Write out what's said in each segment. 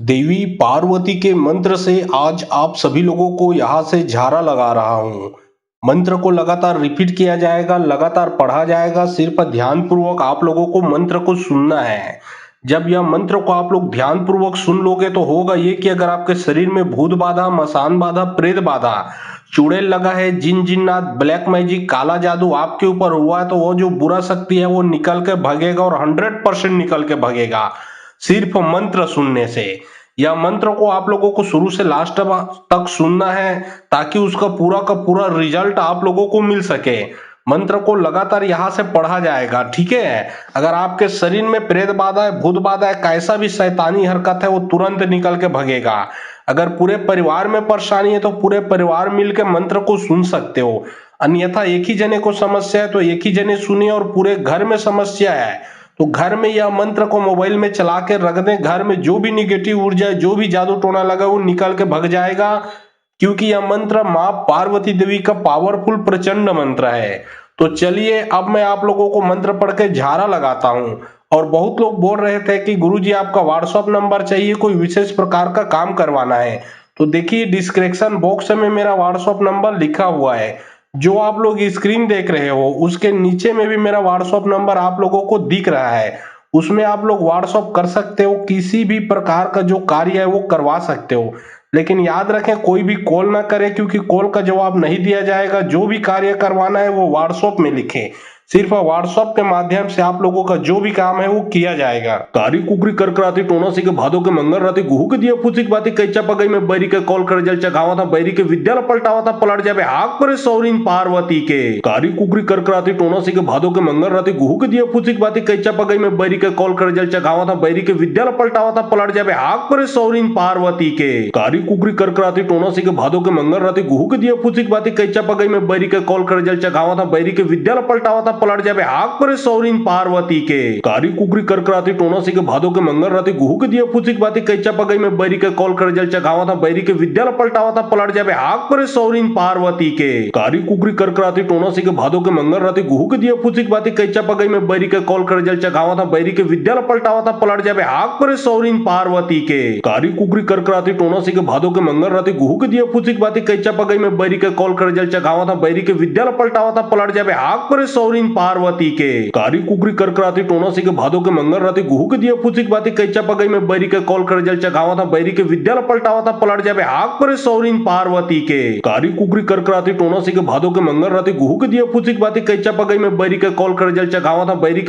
देवी पार्वती के मंत्र से आज आप सभी लोगों को यहाँ से झारा लगा रहा हूँ। मंत्र को लगातार रिपीट किया जाएगा, लगातार पढ़ा जाएगा। सिर्फ ध्यान पूर्वक आप लोगों को मंत्र को सुनना है। जब यह मंत्र को आप लोग ध्यान पूर्वक सुन लोगे तो होगा ये कि अगर आपके शरीर में भूत बाधा, मसान बाधा, प्रेत बाधा, चुड़ैल लगा है, जिन जिन्नात, ब्लैक मैजिक, काला जादू आपके ऊपर हुआ है तो वो जो बुरा शक्ति है वो निकल के भगेगा और 100% निकल के भगेगा सिर्फ मंत्र सुनने से। यह मंत्र को आप लोगों को शुरू से लास्ट तक सुनना है ताकि उसका पूरा का पूरा रिजल्ट आप लोगों को मिल सके। मंत्र को लगातार यहाँ से पढ़ा जाएगा, ठीक है। अगर आपके शरीर में प्रेत बाधा है, भूत बाधा है, कैसा भी शैतानी हरकत है वो तुरंत निकल के भगेगा। अगर पूरे परिवार में परेशानी है तो पूरे परिवार मिलकर मंत्र को सुन सकते हो। अन्यथा एक ही जने को समस्या है तो एक ही जने सुनिए, और पूरे घर में समस्या है तो घर में यह मंत्र को मोबाइल में चला के रख दें। घर में जो भी निगेटिव ऊर्जा है, जो भी जादू टोना लगा वो निकल के भग जाएगा, क्योंकि यह मंत्र मां पार्वती देवी का पावरफुल प्रचंड मंत्र है। तो चलिए अब मैं आप लोगों को मंत्र पढ़ के झारा लगाता हूं। और बहुत लोग बोल रहे थे कि गुरुजी आपका व्हाट्सएप नंबर चाहिए, कोई विशेष प्रकार का काम करवाना है। तो देखिए डिस्क्रिप्शन बॉक्स में मेरा व्हाट्सएप नंबर लिखा हुआ है। जो आप लोग स्क्रीन देख रहे हो उसके नीचे में भी मेरा व्हाट्सएप नंबर आप लोगों को दिख रहा है। उसमें आप लोग व्हाट्सएप कर सकते हो, किसी भी प्रकार का जो कार्य है वो करवा सकते हो। लेकिन याद रखें कोई भी कॉल ना करे, क्योंकि कॉल का जवाब नहीं दिया जाएगा। जो भी कार्य करवाना है वो व्हाट्सएप में लिखें। सिर्फ व्हाट्सएप के माध्यम से आप लोगों का जो भी काम है वो किया जाएगा। कारी कुकरी करकराती टोना सी के भादो के मंगल राती गुहू के दिया फुसिक बाती कैचा पगई में बैरी के कॉल कर जल चगावा था, बैरी के विद्यालय पलटावा था, पलट जावे हाक पर सौरीन पार्वती के। कारी कुकरी करकराती टोना सी के भादो के मंगल राती गुहू के दिया फुसिक बाती कैचा पगई में बैरी के कॉल कर जल चगावा था, बैरी के विद्यालय पलटावा था, पलट जावे हाक पर सौरीन पार्वती के। कारी कुकरी करकराती टोना सी के भादो के मंगल राती गुहू के दिया फुसिक बाती कैचा पगई में बैरी के कॉल कर जल चगावा था, बैरी के विद्यालय पलटावा था, पलट जावे हाक पर सौरीन पार्वती के। कारी कुकरी करकराती टोना सी के भादो के मंगल राती गुहू के दिया फुसिक बाती कैचा पगई में बैरी के कॉल कर जल चगावा था, बैरी के विद्यालय पलटावा था, पलट जावे हाक पर सौरीन पार्वती के। कारी कुकरी करकराती टोना सी के भादो के मंगल राती गुहू के दिया फुसिक बाती कैचा पगई में बैरी के कॉल कर जल चगावा था, बैरी के विद्यालय पलटावा था, पलट जावे हाक पर सौरीन पार्वती के। कारी कुकरी करकराती टोना सी के भादो के मंगल राती गुहू के दिया फुसिक बाती कैचा पगई में बैरी के कॉल कर जल चगावा था, बैरी के विद्यालय पलटावा था, पलट जावे हाक पर सौरीन पार्वती के। कारी कुकरी करकराती टोना सी के भादो के मंगल राती गुहू के दिया फुसिक बाती कैचा पगई में बैरी के कॉल कर जल चगावा था, बैरी के विद्यालय पलटावा था, पलट जावे हाक पर सौरीन पार्वती के। कारी कुकरी करकराती टोना सी के भादो के मंगल राती गुहू के दिया फुसिक बाती कैचा पगई में बैरी के कॉल कर जल चगावा था, बैरी के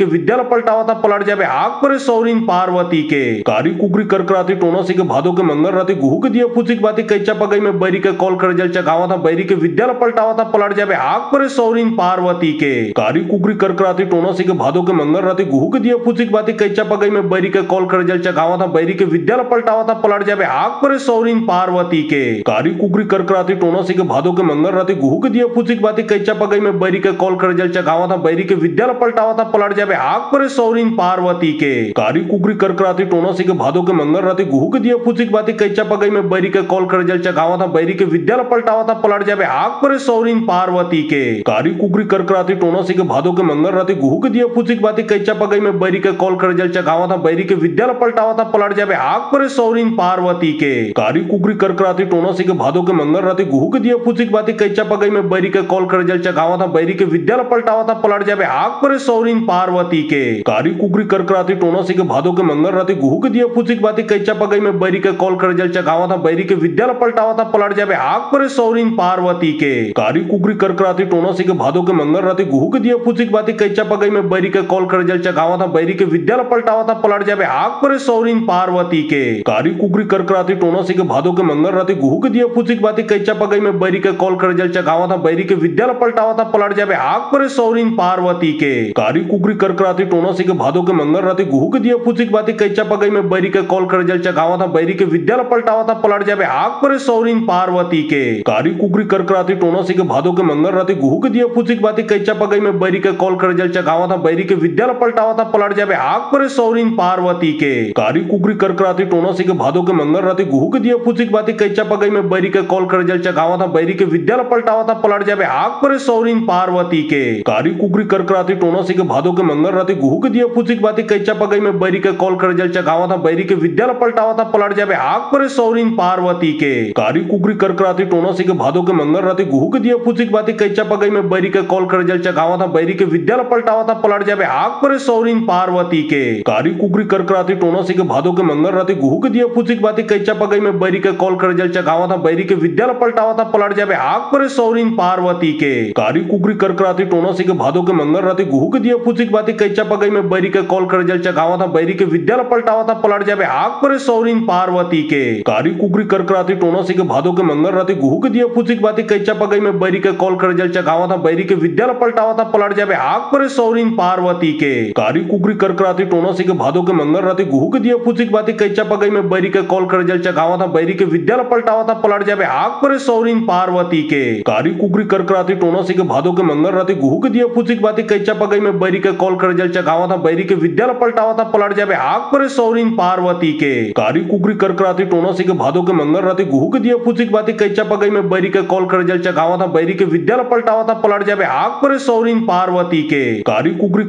विद्यालय पलटावा था, पलट जावे हाक पर सौरीन पार्वती के। कारी कुकरी करकराती टोना सी के भादो के मंगल राती गुहू के दिया फुसिक बाती कैचा पगई में बैरी के कॉल कर जल चगावा था, बैरी के विद्यालय पलटावा था, पलट जावे हाक पर सौरीन पार्वती के। कारी कुकरी करकराती टोना सी के भादो के मंगल राती गुहू के दिया फुसिक बाती कैचा पगई में बैरी के कॉल कर जल चगावा था, बैरी के विद्यालय पलटावा था, पलट जावे हाक पर सौरीन पार्वती के। कारी कुकरी करकराती टोना सी के भादो के मंगल राती गुहू के दिया फुसिक बाती कैचा पगई में बैरी के कॉल कर जल चगावा था, बैरी के विद्यालय पलटावा था, पलट जावे हाक पर सौरीन पार्वती के। कारी कुकरी करकराती टोना सी के भादो के मंगल राती गुहू के दिया फुसिक बाती कैचा पगई में बैरी के कॉल कर जल चगावा था, बैरी के विद्यालय पलटावा था, पलट जावे हाक पर सौरीन पार्वती के। कारी कुकरी करकराती टोना सी के भादो के मंगल राती गुहू के दिया फुसिक बाती कैचा पगई में बैरी के कॉल कर जल चगावा था, बैरी के विद्यालय पलटावा था, पलट जावे हाक पर सौरीन पार्वती के। कारी कुकरी करकराती टोना सी के भादो के मंगल राती गुहू के दिया फुसिक बाती कैचा पगई में बैरी के कॉल कर जल चगावा था, बैरी के विद्यालय पलटावा था, पलट जावे हाक पर सौरीन पार्वती के। कारी कुकरी करकराती टोना सी के भादो के मंगल राती गुहू के दिया फुसिक बाती कैचा पगई में बैरी के कॉल कर जल चगावा था, बैरी के विद्यालय पलटावा था, पलट जावे हाक पर सौरीन पार्वती के। कारी कुकरी करकराती टोना सी के भादो के मंगल राती गुहू के दिया फुसिक बाती कैचा पगई में बैरी के कॉल कर जल चगावा था, बैरी के विद्यालय पलटावा था, पलट जावे हाक पर सौरीन पार्वती के। कारी कुकरी करकराती टोना सी के भादो के मंगल राती गुहू के दिया फुसिक बाती कैचा पगई में बैरी के कॉल कर जल चगावा था, बैरी के विद्यालय पलटावा था, पलट जावे हाक पर सौरीन पार्वती के। कारी कुकरी करकराती टोना सी के भादो के मंगल राती गुहू के दिया फुसिक बाती कैचा पगई में बैरी के कॉल कर जल चगावा था, बैरी के विद्यालय पलटावा था, पलट जावे हाक पर सौरीन पार्वती के। कारी कुकरी करकराती टोना सी के भादो के मंगल राती गुहू के दिया फुसिक बाती कैचा पगई में बैरी बैरी के कॉल कर जल चगावा था बैरी के विद्यालय पलटावा था पलट जावे हाक पर सौरीन पार्वती के कारी कुकरी करकराती टोना सी के भादो के मंगल राती गुहू के दिया फुसिक बाती कैचा पगई में बैरी के कॉल कर जल चगावा था बैरी के विद्यालय पलटावा था पलट जावे हाक पर सौरीन पार्वती के कारी कुकरी करकराती टोना सी के भादो के मंगल राती गुहू के दिया फुसिक बाती कैचा पगई में बैरी के कॉल कर जल चगावा था बैरी के विद्यालय पलटावा था पलट जावे हाक पर सौरीन पार्वती के कारी कुकरी करकराती टोना सी के भादो के मंगल राती गुहू के दिया फुसिक बाती कैचा पगई में बैरी के कॉल कर जल चगावा था बैरी के विद्यालय पलटावा था पलट जावे हाक पर सौरीन पार्वती के कारी कुकरी करकराती टोना सी के भादो के मंगल राती गुहू के दिया फुसिक बाती कैचा पगई में बैरी के कॉल कर जल चगावा था बैरी के विद्यालय पलटावा था पलट जावे हाक पर सौरीन पार्वती के कारी कुकरी करकराती टोना सी के भादो के मंगल राती गुहू के दिया फुसिक बाती कैचा पगई में बैरी के कॉल कर जल चगावा था बैरी के विद्यालय पलटावा था पलट जावे हाक पर सौरीन पार्वती के कारी कुकरी करकराती टोना सी के भादो के मंगल राती गुहू के दिया फुसिक बाती कैचा पगई में बैरी के कॉल कर जल चगावा था बैरी के विद्यालय पलटावा था पलट जावे हाक पर सौरीन पार्वती के कारी कुकरी करकराती टोना सी के भादो के मंगल राती गुहू के दिया फुसिक बाती कैचा पगई में बैरी के कॉल कर जल चगावा था बैरी के विद्यालय पलटावा था पलट जावे हाक पर सौरीन पार्वती के कारी कुकरी करकराती टोना सी के भादो के मंगल राती गुहू के दिया फुसिक बाती कैचा पगई में बैरी के कॉल कर जल चगावा था बैरी के विद्यालय पलटावा था पलट जावे हाक पर सौरीन पार्वती के कारी कुकरी करकराती टोना सी के भादो के मंगल राती गुहू के दिया फुसिक बाती कैचा पगई में बैरी के कॉल कर जल चगावा था बैरी के विद्यालय पलटावा था पलट जावे हाक पर सौरीन पार्वती के कारी कुकरी करकराती टोना सी के भादो के मंगल राती गुहू के दिया फुसिक बाती कैचा पगई में बैरी के कॉल कर जल चगावा था बैरी के विद्यालय पलटावा था पलट जावे हाक पर सौरीन पार्वती के कारी कुकरी करकराती टोना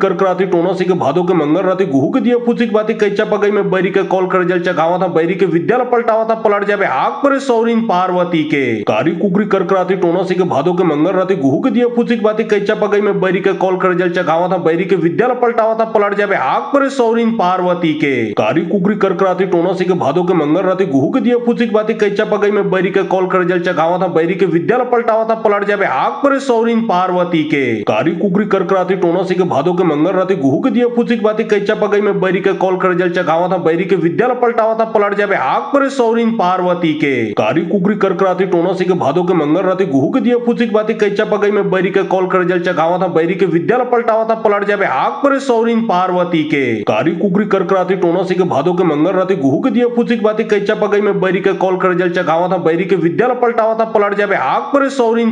सी के भादो के मंगल राती गुहू के दिया फुसिक बाती कैचा पगई में बैरी के कॉल कर जल चगावा था बैरी के विद्यालय पलटावा था पलट जावे हाक पर सौरीन पार्वती के कारी कुकरी करकराती टोना सी के भादो के मंगल राती गुहू के दिया फुसिक बाती कैचा पगई में बैरी के कॉल कर जल चगावा था बैरी के विद्यालय पलटावा था पलट जावे हाक पर सौरीन पार्वती के कारी कुकरी करकराती टोना सी के भादो के मंगल राती गुहू के दिया फुसिक बाती कैचा पगई में बैरी के कॉल कर जल चगावा था बैरी के विद्यालय पलटावा था पलट जावे हाक पर सौरीन पार्वती के कारी कुकरी करकराती टोना सी के भादो के मंगल राती गुहू के दिया फुसिक बाती कैचा पगई में बैरी के कॉल कर जल चगावा था बैरी के विद्यालय पलटावा था पलट जावे हाक पर सौरीन पार्वती के कारी कुकरी करकराती टोना सी के भादो के मंगल राती गुहू के दिया फुसिक बाती कैचा पगई में बैरी के कॉल कर जल चगावा था बैरी के विद्यालय पलटावा था पलट जावे हाक पर सौरीन पार्वती के कारी कुकरी करकराती टोना सी के भादो के मंगल राती गुहू के दिया फुसिक बाती कैचा पगई में बैरी के कॉल कर जल चगावा था बैरी के विद्यालय पलटावा था पलट जावे हाक पर सौरीन पार्वती के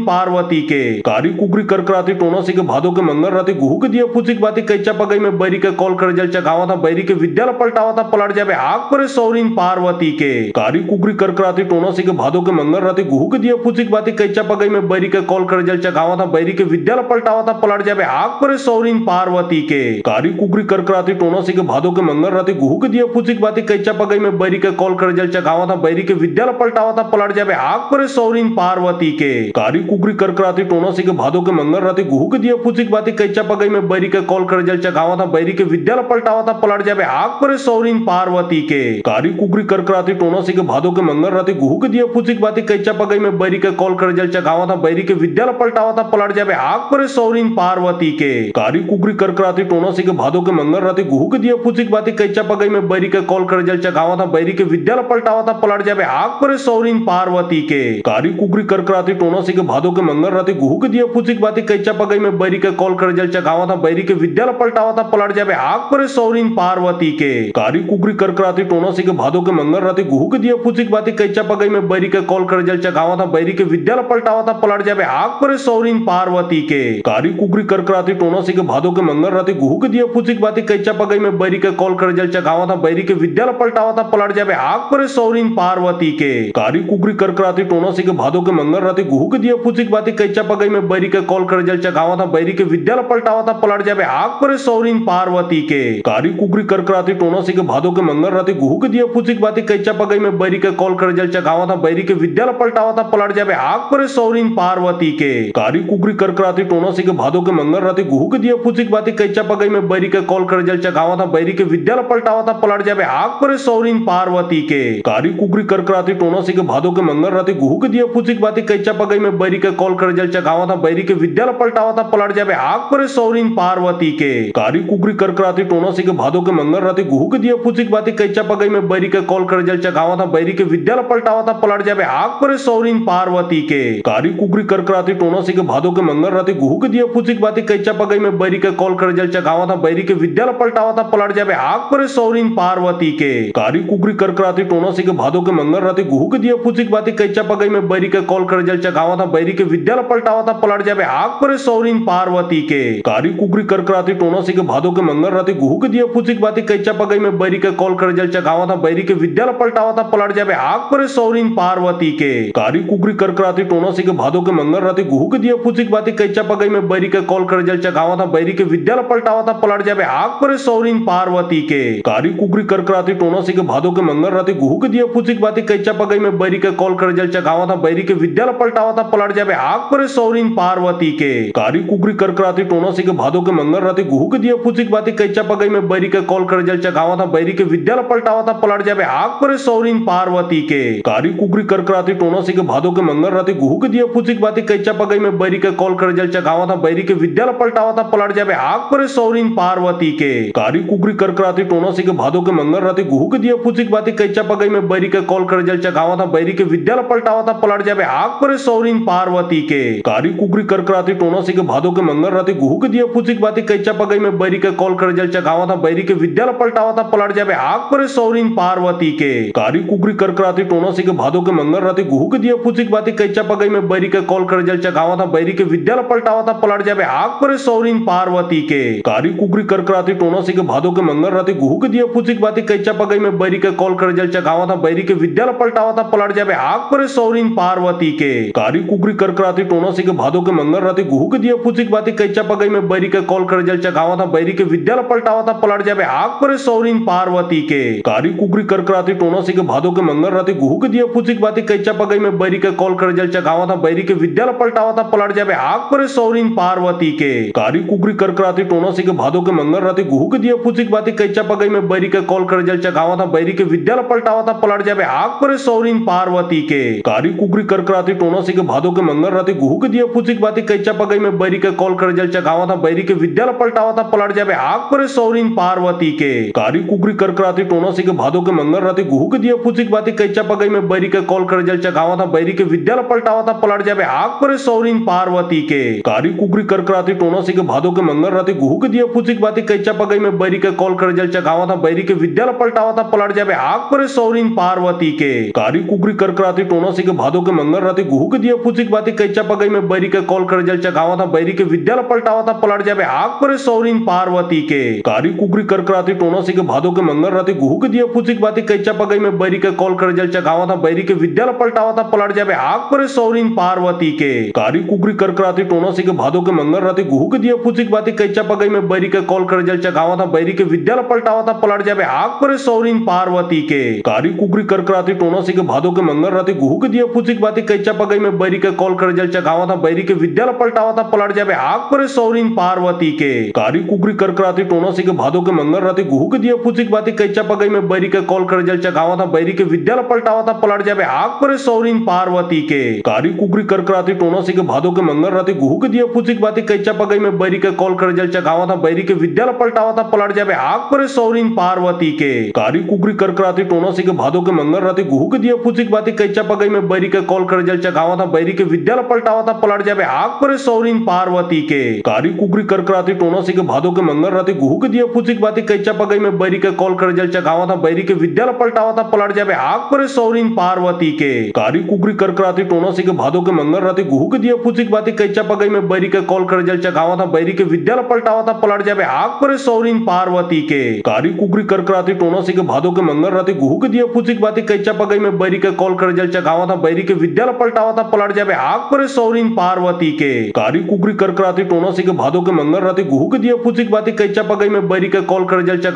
कारी कुकरी करकराती टोना सी के भादो के मंगल राती गुहू के दिया फुसिक बाती कैचा पगई में बैरी के कॉल कर जल चगावा था बैरी के विद्यालय पलटावा था पलट जावे हाक पर सौरीन पार्वती के कारी कुकरी करकराती टोना सी के भादो के मंगल राती गुहू के दिया फुसिक बाती कैचा पगई में बैरी के कॉल कर जल चगावा था बैरी के विद्यालय पलटावा था पलट जावे हाक पर सौरीन पार्वती के कारी कुकरी करकराती टोना सी के भादो के मंगल राती गुहू के दिया फुसिक बाती कैचा पगई में बैरी के कॉल कर जल चगावा था बैरी के विद्यालय पलटावा था पलट जावे हाक पर सौरीन पार्वती के कारी कुकरी करकराती टोना सी के भादो के मंगल राती गुहू के दिया फुसिक बाती कैचा पगई में बैरी के कॉल कर जल चगावा था बैरी के विद्यालय पलटावा था पलट जावे हाक पर सौरीन पार्वती के कारी कुकरी करकराती टोना सी के भादो के मंगल राती गुहू के दिया फुसिक बाती कैचा पगई में बैरी के कॉल कर जल चगावा था बैरी के विद्यालय पलटावा था पलट जावे हाक पर सौरीन पार्वती के कारी कुकरी करकराती टोना सी के भादो के मंगल राती गुहू के दिया फुसिक बाती कैचा पगई में बैरी के कॉल कर जल चगावा था बैरी के विद्यालय पलटावा था पलट जावे हाक पर सौरीन पार्वती के कारी कुकरी करकराती टोना सी के भादो के मंगल राती गुहू के दिया फुसिक बाती कैचा पगई में बैरी के कॉल कर जल चगावा था बैरी के विद्यालय पलटावा था पलट जावे हाक पर सौरीन पार्वती के कारी कुकरी करकराती टोना सी के भादो के मंगल राती गुहू के दिया फुसिक बाती कैचा पगई में बैरी के कॉल कर जल चगावा था बैरी के विद्यालय पलटावा था पलट जावे हाक पर सौरीन पार्वती के कारी कुकरी करकराती टोना सी के भादो के मंगल राती गुहू के दिया फुसिक बाती कैचा पगई में बैरी के कॉल कर जल चगावा था बैरी के विद्यालय पलटावा था पलट जावे हाक पर सौरीन पार्वती के कारी कुकरी करकराती टोना सी के भादो के मंगल राती गुहू के दिया फुसिक बाती कैचा पगई में बैरी के कॉल कर जल चगावा था बैरी के विद्यालय पलटावा था पलट जावे हाक पर सौरीन पार्वती के कारी कुकरी करकराती टोना सी के भादो के मंगल राती गुहू के दिया फुसिक बाती कैचा पगई में बैरी के कॉल कर जल चगावा था बैरी के विद्यालय पलटावा था पलट जावे हाक पर सौरीन पार्वती के कारी कुकरी करकराती टोना सी के भादो के मंगल राती गुहू के दिया फुसिक बाती कैचा पगई में बैरी के कॉल कर जल चगावा था बैरी के विद्यालय पलटावा था पलट जावे हाक पर सौरीन पार्वती के कारी कुकरी करकराती टोना सी के भादो के मंगल राती गुहू के दिया फुसिक बाती कैचा पगई में बैरी के कॉल कर जल चगावा था बैरी के विद्यालय पलटावा था पलट जावे हाक पर सौरीन पार्वती के कारी कुकरी करकराती टोना सी के भादो के मंगल राती गुहू के दिया फुसिक बाती कैचा पगई में बैरी के कॉल कर जल चगावा था बैरी के विद्यालय पलटावा था पलट जावे हाक पर सौरीन पार्वती के कारी कुकरी करकराती टोना सी के भादो के मंगल राती गुहू के दिया फुसिक बाती कैचा पगई में बैरी के कॉल कर जल चगावा था बैरी के विद्यालय पलटावा था पलट जावे हाक पर सौरीन पार्वती पार्वती के कारी कुकरी करकराती टोना सी के भादो के मंगल राती गुहू के दिया फुसिक बाती कैचा पगई में बैरी के कॉल कर जल चगावा था बैरी के विद्यालय पलटावा था पलट जावे हाक पर सौरीन पार्वती के कारी कुकरी करकराती टोना सी के भादो के मंगल राती गुहू के दिया फुसिक बाती कैचा पगई में बैरी के कॉल कर जल चगावा था बैरी के विद्यालय पलटावा था पलट जावे हाक पर सौरीन पार्वती के कारी कुकरी करकराती टोना सी के भादो के मंगल राती गुहू के दिया फुसिक बाती कैचा पगई में बैरी के कॉल कर जल चगावा था बैरी के विद्यालय पलटावा था पलट जावे हाक पर सौरीन पार्वती के कारी कुकरी करकराती टोना सी के भादो के मंगल राती गुहू के दिया फुसिक बाती कैचा पगई में बैरी के कॉल कर जल चगावा था बैरी के विद्यालय पलटावा था पलट जावे हाक पर सौरीन पार्वती के कारी कुकरी करकराती टोना सी के भादो के मंगल राती गुहू के दिया फुसिक बाती कैचा पगई में बैरी के कॉल कर जल चगावा था बैरी के विद्यालय पलटावा था पलट जावे हाक पर सौरीन पार्वती के कारी कुकरी करकराती टोना सी के भादो के मंगल राती गुहू के दिया फुसिक बाती कैचा पगई में बैरी के कॉल कर जल चगावा था बैरी के विद्यालय पलटावा था पलट जावे हाक पर सौरीन पार्वती के कारी कुकरी करकराती टोना सी के भादो के मंगल राती गुहू के दिया फुसिक बाती कैचा पगई में बैरी के कॉल कर जल चगावा था बैरी के विद्यालय पलटावा था पलट जावे हाक पर सौरीन पार्वती के कारी कुकरी करकराती टोना सी के भादो के मंगल राती गुहू के दिया फुसिक बाती कैचा पगई में बैरी के कॉल कर जल चगावा था बैरी के विद्यालय पलटावा था पलट जावे हाक पर सौरीन पार्वती के कारी कुकरी करकराती टोना सी के भादो के मंगल राती गुहू के दिया फुसिक बाती कैचा पगई में बैरी के कॉल कर जल चगावा था बैरी के विद्यालय पलटावा था पलट जावे हाक पर सौरीन पार्वती के कारी कुकरी करकराती टोना सी के भादो के मंगल राती गुहू के दिया फुसिक बाती कैचा पगई में बैरी के कॉल कर जल चगावा था बैरी के विद्यालय पलटावा था पलट जावे हाक पर सौरीन पार्वती के कारी कुकरी करकराती टोना सी के भादो के मंगल राती गुहू के दिया फुसिक बाती कैचा पगई में बैरी के कॉल कर जल चगावा था बैरी के विद्यालय पलटावा था पलट जावे हाक पर सौरीन पार्वती के कारी कुकरी करकराती टोना सी के भादो के मंगल राती गुहू के दिया फुसिक बाती कैचा पगई में बैरी के कॉल कर जल चगावा था बैरी के विद्यालय पलटावा था पलट जावे हाक पर सौरीन पार्वती के कारी कुकरी करकराती टोना सी के भादो के मंगल राती गुहू के दिया फुसिक बाती कैचा पगई में बैरी के कॉल कर जल चगावा था बैरी के विद्यालय पलटावा था पलट जावे हाक पर सौरीन पार्वती के कारी कुकरी करकराती टोना सी के भादो के मंगल राती गुहू के दिया फुसिक बाती कैचा पगई में बैरी के कॉल कर जल चगावा था बैरी के विद्यालय पलटावा था पलट जावे हाक पर सौरीन पार्वती के कारी कुकरी करकराती टोना सी के भादो के मंगल राती गुहू के दिया फुसिक बाती कैचा पगई में बैरी के कॉल कर जल चगावा था बैरी के विद्यालय पलटावा था पलट जावे हाक पर सौरीन पार्वती के कारी कुकरी करकराती टोना सी के भादो के मंगल राती गुहू के दिया फुसिक बाती कैचा पगई में बैरी के कॉल कर जल चगावा था बैरी के विद्यालय पलटावा था पलट जावे हाक पर सौरीन पार्वती के कारी कुकरी करकराती टोना सी के भादो के मंगल राती गुहू के दिया फुसिक बाती कैचा पगई में बैरी के कॉल कर जल चगावा था बैरी के विद्यालय पलटावा था पलट जावे हाक पर सौरीन पार्वती के कारी कुकरी करकराती टोना सी के भादो के मंगल राती गुहू के दिया फुसिक बाती कैचा पगई में बैरी के कॉल कर जल चगावा था बैरी के विद्यालय पलटावा था पलट जावे हाक पर सौरीन पार्वती के कारी कुकरी करकराती टोना सी के भादो के मंगल राती गुहू के दिया फुसिक बाती कैचा पगई में बैरी के कॉल कर जल चगावा था बैरी के विद्यालय पलटावा था पलट जावे हाक पर सौरीन पार्वती के कारी कुकरी करकराती टोना सी के भादो के मंगल राती गुहू के दिया फुसिक बाती कैचा पगई में बैरी के कॉल कर जल चगावा था बैरी के विद्यालय पलटावा था पलट जावे हाक पर सौरीन पार्वती के कारी कुकरी करकराती टोना सी के भादो के मंगल राती गुहू के दिया फुसिक बाती कैचा पगई में बैरी के कॉल कर जल चगावा था बैरी के विद्यालय पलटावा था पलट जावे हाक पर सौरीन पार्वती के कारी कुकरी करकराती टोना सी के भादो के मंगल राती गुहू के दिया फुसिक बाती कैचा पगई में बैरी के कॉल कर जल चगावा था बैरी के विद्यालय पलटावा था पलट जावे हाक पर सौरीन पार्वती के कारी कुकरी करकराती टोना सी के भादो के मंगल राती गुहू के दिया फुसिक बाती कैचा पगई में बैरी के कॉल कर जल चगावा था बैरी के विद्यालय पलटावा था पलट जावे हाक पर सौरीन पार्वती के कारी कुकरी करकराती टोना सी के भादो के मंगल राती गुहू के दिया फुसिक बाती कैचा पगई में बैरी के कॉल कर जल चगावा था बैरी के विद्यालय पलटावा था पलट जावे हाक पर सौरीन पार्वती के कारी कुकरी करकराती टोना सी के भादो के मंगल राती गुहू के दिया फुसिक बाती कैचा पगई में बैरी के कॉल कर जल चगावा था बैरी के विद्यालय पलटावा था पलट जावे हाक पर सौरीन पार्वती के कारी कुकरी करकराती टोना सी के भादो के मंगल राती गुहू के दिया फुसिक बाती कैचा पगई में बैरी के कॉल कर जल चगावा था बैरी के विद्यालय पलटावा था पलट जावे हाक पर सौरीन पार्वती के कारी कुकरी करकराती टोना सी के भादो के मंगल राती गुहू के दिया फुसिक बाती कैचा पगई में बैरी के कॉल कर जल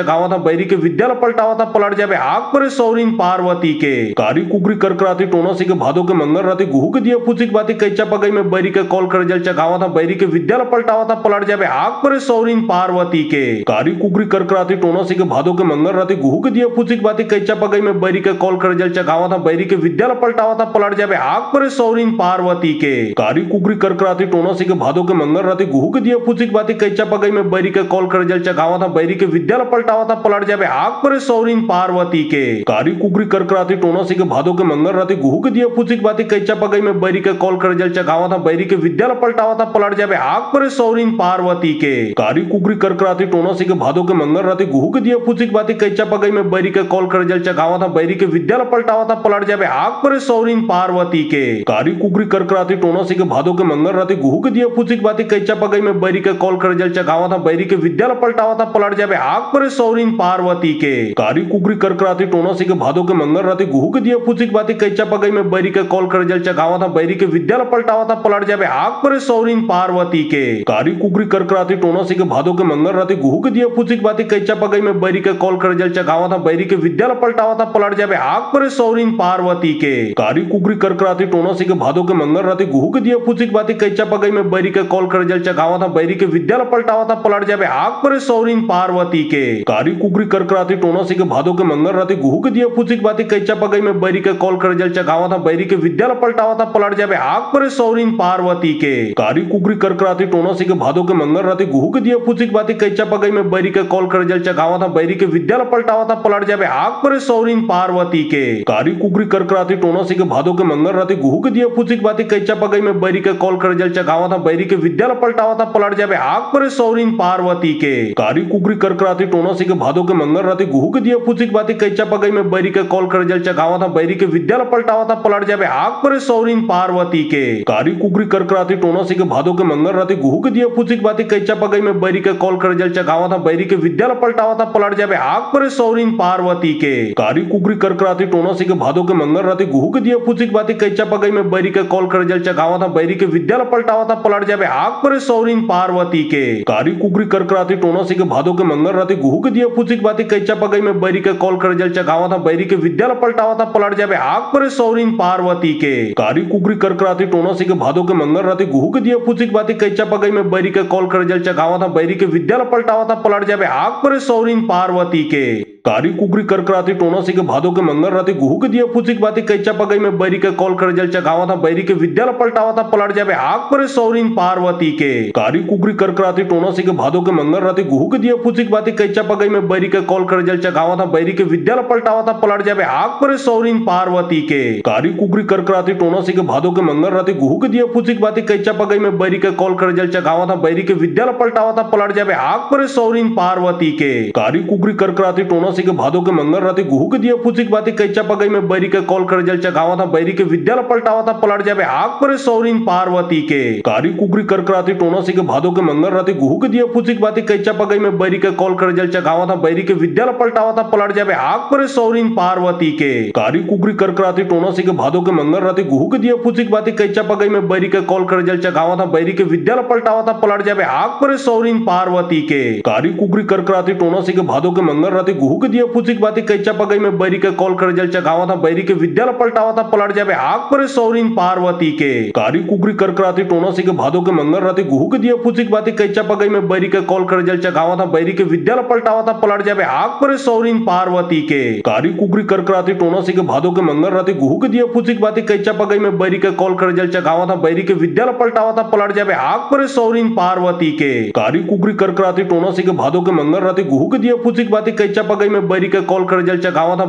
चगावा था बैरी के विद्यालय पलटावा था पलट जावे हाक पर सौरीन पार्वती के कारी कुकरी करकराती टोना सी के भादो के मंगल राती गुहू के दिया फुसिक बाती कैचा पगई में बैरी के कॉल कर जल चगावा था बैरी के विद्यालय पलटावा था पलट जावे हाक पर सौरीन पार्वती के कारी कुकरी करकराती टोना सी के भादो के मंगल राती गुहू के दिया फुसिक बाती कैचा पगई में बैरी के कॉल कर जल चगावा था बैरी के विद्यालय पलटावा था पलट जावे हाक पर सौरीन पार्वती के कारी कुकरी करकराती टोना सी के भादो के मंगल राती गुहू के दिया फुसिक बाती कैचा पगई में बैरी के कॉल कर जल चगावा था बैरी के विद्यालय पलटावा था पलट जावे हाक पर सौरीन पार्वती के कारी कुकरी करकराती टोना सी के भादो के मंगल राती गुहू के दिया फुसिक बाती कैचा पगई में बैरी के कॉल कर जल चगावा था बैरी के विद्यालय पलटावा था पलट जावे हाक पर सौरीन पार्वती के कारी कुकरी करकराती टोना सी के भादो के मंगल राती गुहू के दिया फुसिक बाती कैचा पगई में बैरी के कॉल कर जल चगावा था बैरी के विद्यालय पलटावा था पलट जावे हाक पर सौरीन पार्वती के कारी कुकरी करकराती टोना सी के भादो के मंगल राती गुहू के दिया फुसिक बाती कैचा पगई में बैरी के कॉल कर जल चगावा था बैरी के विद्यालय पलटावा था पलट जावे हाक पर सौरीन पार्वती के कारी कुकरी करकराती टोना सी के भादो के मंगल राती गुहू के दिया फुसिक बाती कैचा पगई में बैरी के कॉल कर जल चगावा था बैरी के विद्यालय पलटावा था पलट जावे हाक पर सौरीन पार्वती के कारी कुकरी करकराती टोना सी के भादो के मंगल राती गुहू के दिया फुसिक बाती कैचा पगई में बैरी के कॉल कर जल चगावा था बैरी के विद्यालय पलटावा था पलट जावे हाक पर सौरीन पार्वती के कारी कुकरी करकराती टोना सी के भादो के मंगल राती गुहू के दिया फुसिक बाती कैचा पगई में बैरी के कॉल कर जल चगावा था बैरी के विद्यालय पलटावा था पलट जावे हाक पर सौरीन पार्वती के कारी कुकरी करकराती टोना सी के भादो के मंगल राती गुहू के दिया फुसिक बाती कैचा पगई में बैरी के कॉल कर जल चगावा था बैरी के विद्यालय पलटावा था पलट जावे हाक पर सौरीन पार्वती के कारी कुकरी करकराती टोना सी के भादो के मंगल राती गुहू के दिया फुसिक बाती कैचा पगई में बैरी के कॉल कर जल चगावा था बैरी के विद्यालय पलटावा था पलट जावे हाक पर सौरीन पार्वती के कारी कुकरी करकराती टोना सी के भादो के मंगल राती गुहू के दिया फुसिक बाती कैचा पगई में बैरी के कॉल कर जल चगावा था बैरी के विद्यालय पलटावा था पलट जावे हाक पर सौरीन पार्वती के कारी कुकरी करकराती टोना सी के भादो के मंगल राती गुहू के दिया फुसिक बाती कैचा पगई में बैरी के कॉल कर जल चगावा था बैरी के विद्यालय पलटावा था पलट जावे हाक पर सौरीन पार्वती के कारी कुकरी करकराती टोना सी के भादो के मंगल राती गुहू के दिया फुसिक बाती कैचा पगई में बैरी के कॉल कर जल चगावा था बैरी के विद्यालय पलटावा था पलट जावे हाक पर सौरीन पार्वती के कारी कुकरी करकराती टोना सी के भादो के मंगल राती गुहू के दिया फुसिक बाती कैचा पगई में बैरी के कॉल कर जल चगावा था बैरी के विद्यालय पलटावा था पलट जावे हाक पर सौरीन पार्वती के कारी कुकरी करकराती टोना सी के भादो के मंगल राती गुहू के दिया फुसिक बाती कैचा पगई में बैरी के कॉल कर जल चगावा था बैरी के विद्यालय पलटावा था पलट जावे हाक पर सौरीन पार्वती के कारी कुकरी करकराती टोना सी के भादो के मंगल राती गुहू के दिया फुसिक बाती कैचा पगई में बैरी के कॉल कर जल चगावा था बैरी के विद्यालय पलटावा था पलट जावे हाक पर सौरीन पार्वती के कारी कुकरी करकराती टोना सी के भादो के मंगल राती गुहू के दिया फुसिक बाती कैचा पगई में बैरी के कॉल कर जल चगावा था बैरी के विद्यालय पलटावा था पलट जावे हाक पर सौरीन पार्वती के कारी कुकरी करकराती टोना सी के भादो के मंगल राती गुहू के दिया फुसिक बाती कैचा पगई में बैरी के कॉल कर जल चगावा था बैरी के विद्यालय पलटावा था पलट जावे हाक पर सौरीन पार्वती के कारी कुकरी करकराती टोना सी के भादो के मंगल राती गुहू के दिया फुसिक बाती कैचा पगई में बैरी के कॉल कर जल चगावा था बैरी के विद्यालय पलटावा था पलट जावे हाक पर सौरीन पार्वती के कारी कुकरी करकराती टोना सी के भादो के मंगल राती गुहू के दिया फुसिक बाती कैचा पगई में बैरी के कॉल कर जल चगावा था बैरी के विद्यालय पलटावा था पलट जावे हाक पर सौरीन पार्वती के कारी कुकरी करकराती टोना सी के भादो के मंगल राती गुहू के दिया फुसिक बाती कैचा पगई में बैरी के कॉल कर जल चगावा था बैरी के विद्यालय पलटावा था पलट जावे हाक पर सौरीन पार्वती के कारी कुकरी करकराती टोना सी के भादो के मंगल राती गुहू के दिया फुसिक बाती कैचा पगई में बैरी के कॉल कर जल चगावा था बैरी के विद्यालय पलटावा था पलट जावे हाक पर सौरीन पार्वती के कारी कुकरी करकराती टोना सी के भादो के मंगल राती गुहू के दिया फुसिक बाती कैचा पगई में बैरी के कॉल कर जल चगावा था बैरी के विद्यालय पलटावा था पलट जावे हाक पर सौरीन पार्वती के कारी कुकरी करकराती टोना सी के भादो के मंगल राती गुहू के दिया फुसिक बाती कैचा पगई में बैरी के कॉल कर जल चगावा था बैरी के विद्यालय पलटावा था पलट जावे हाक पर सौरीन पार्वती के कारी कुकरी करकराती टोना सी के भादो के मंगल राती गुहू के दिया फुसिक बाती कैचा पगई में बैरी के कॉल कर जल चगावा था बैरी के विद्यालय पलटावा था पलट जावे हाक पर सौरीन पार्वती के कारी कुकरी करकराती टोना सी के भादो के मंगल राती गुहू के दिया फुसिक बाती कैचा पगई में बैरी के कॉल कर जल चगावा था बैरी के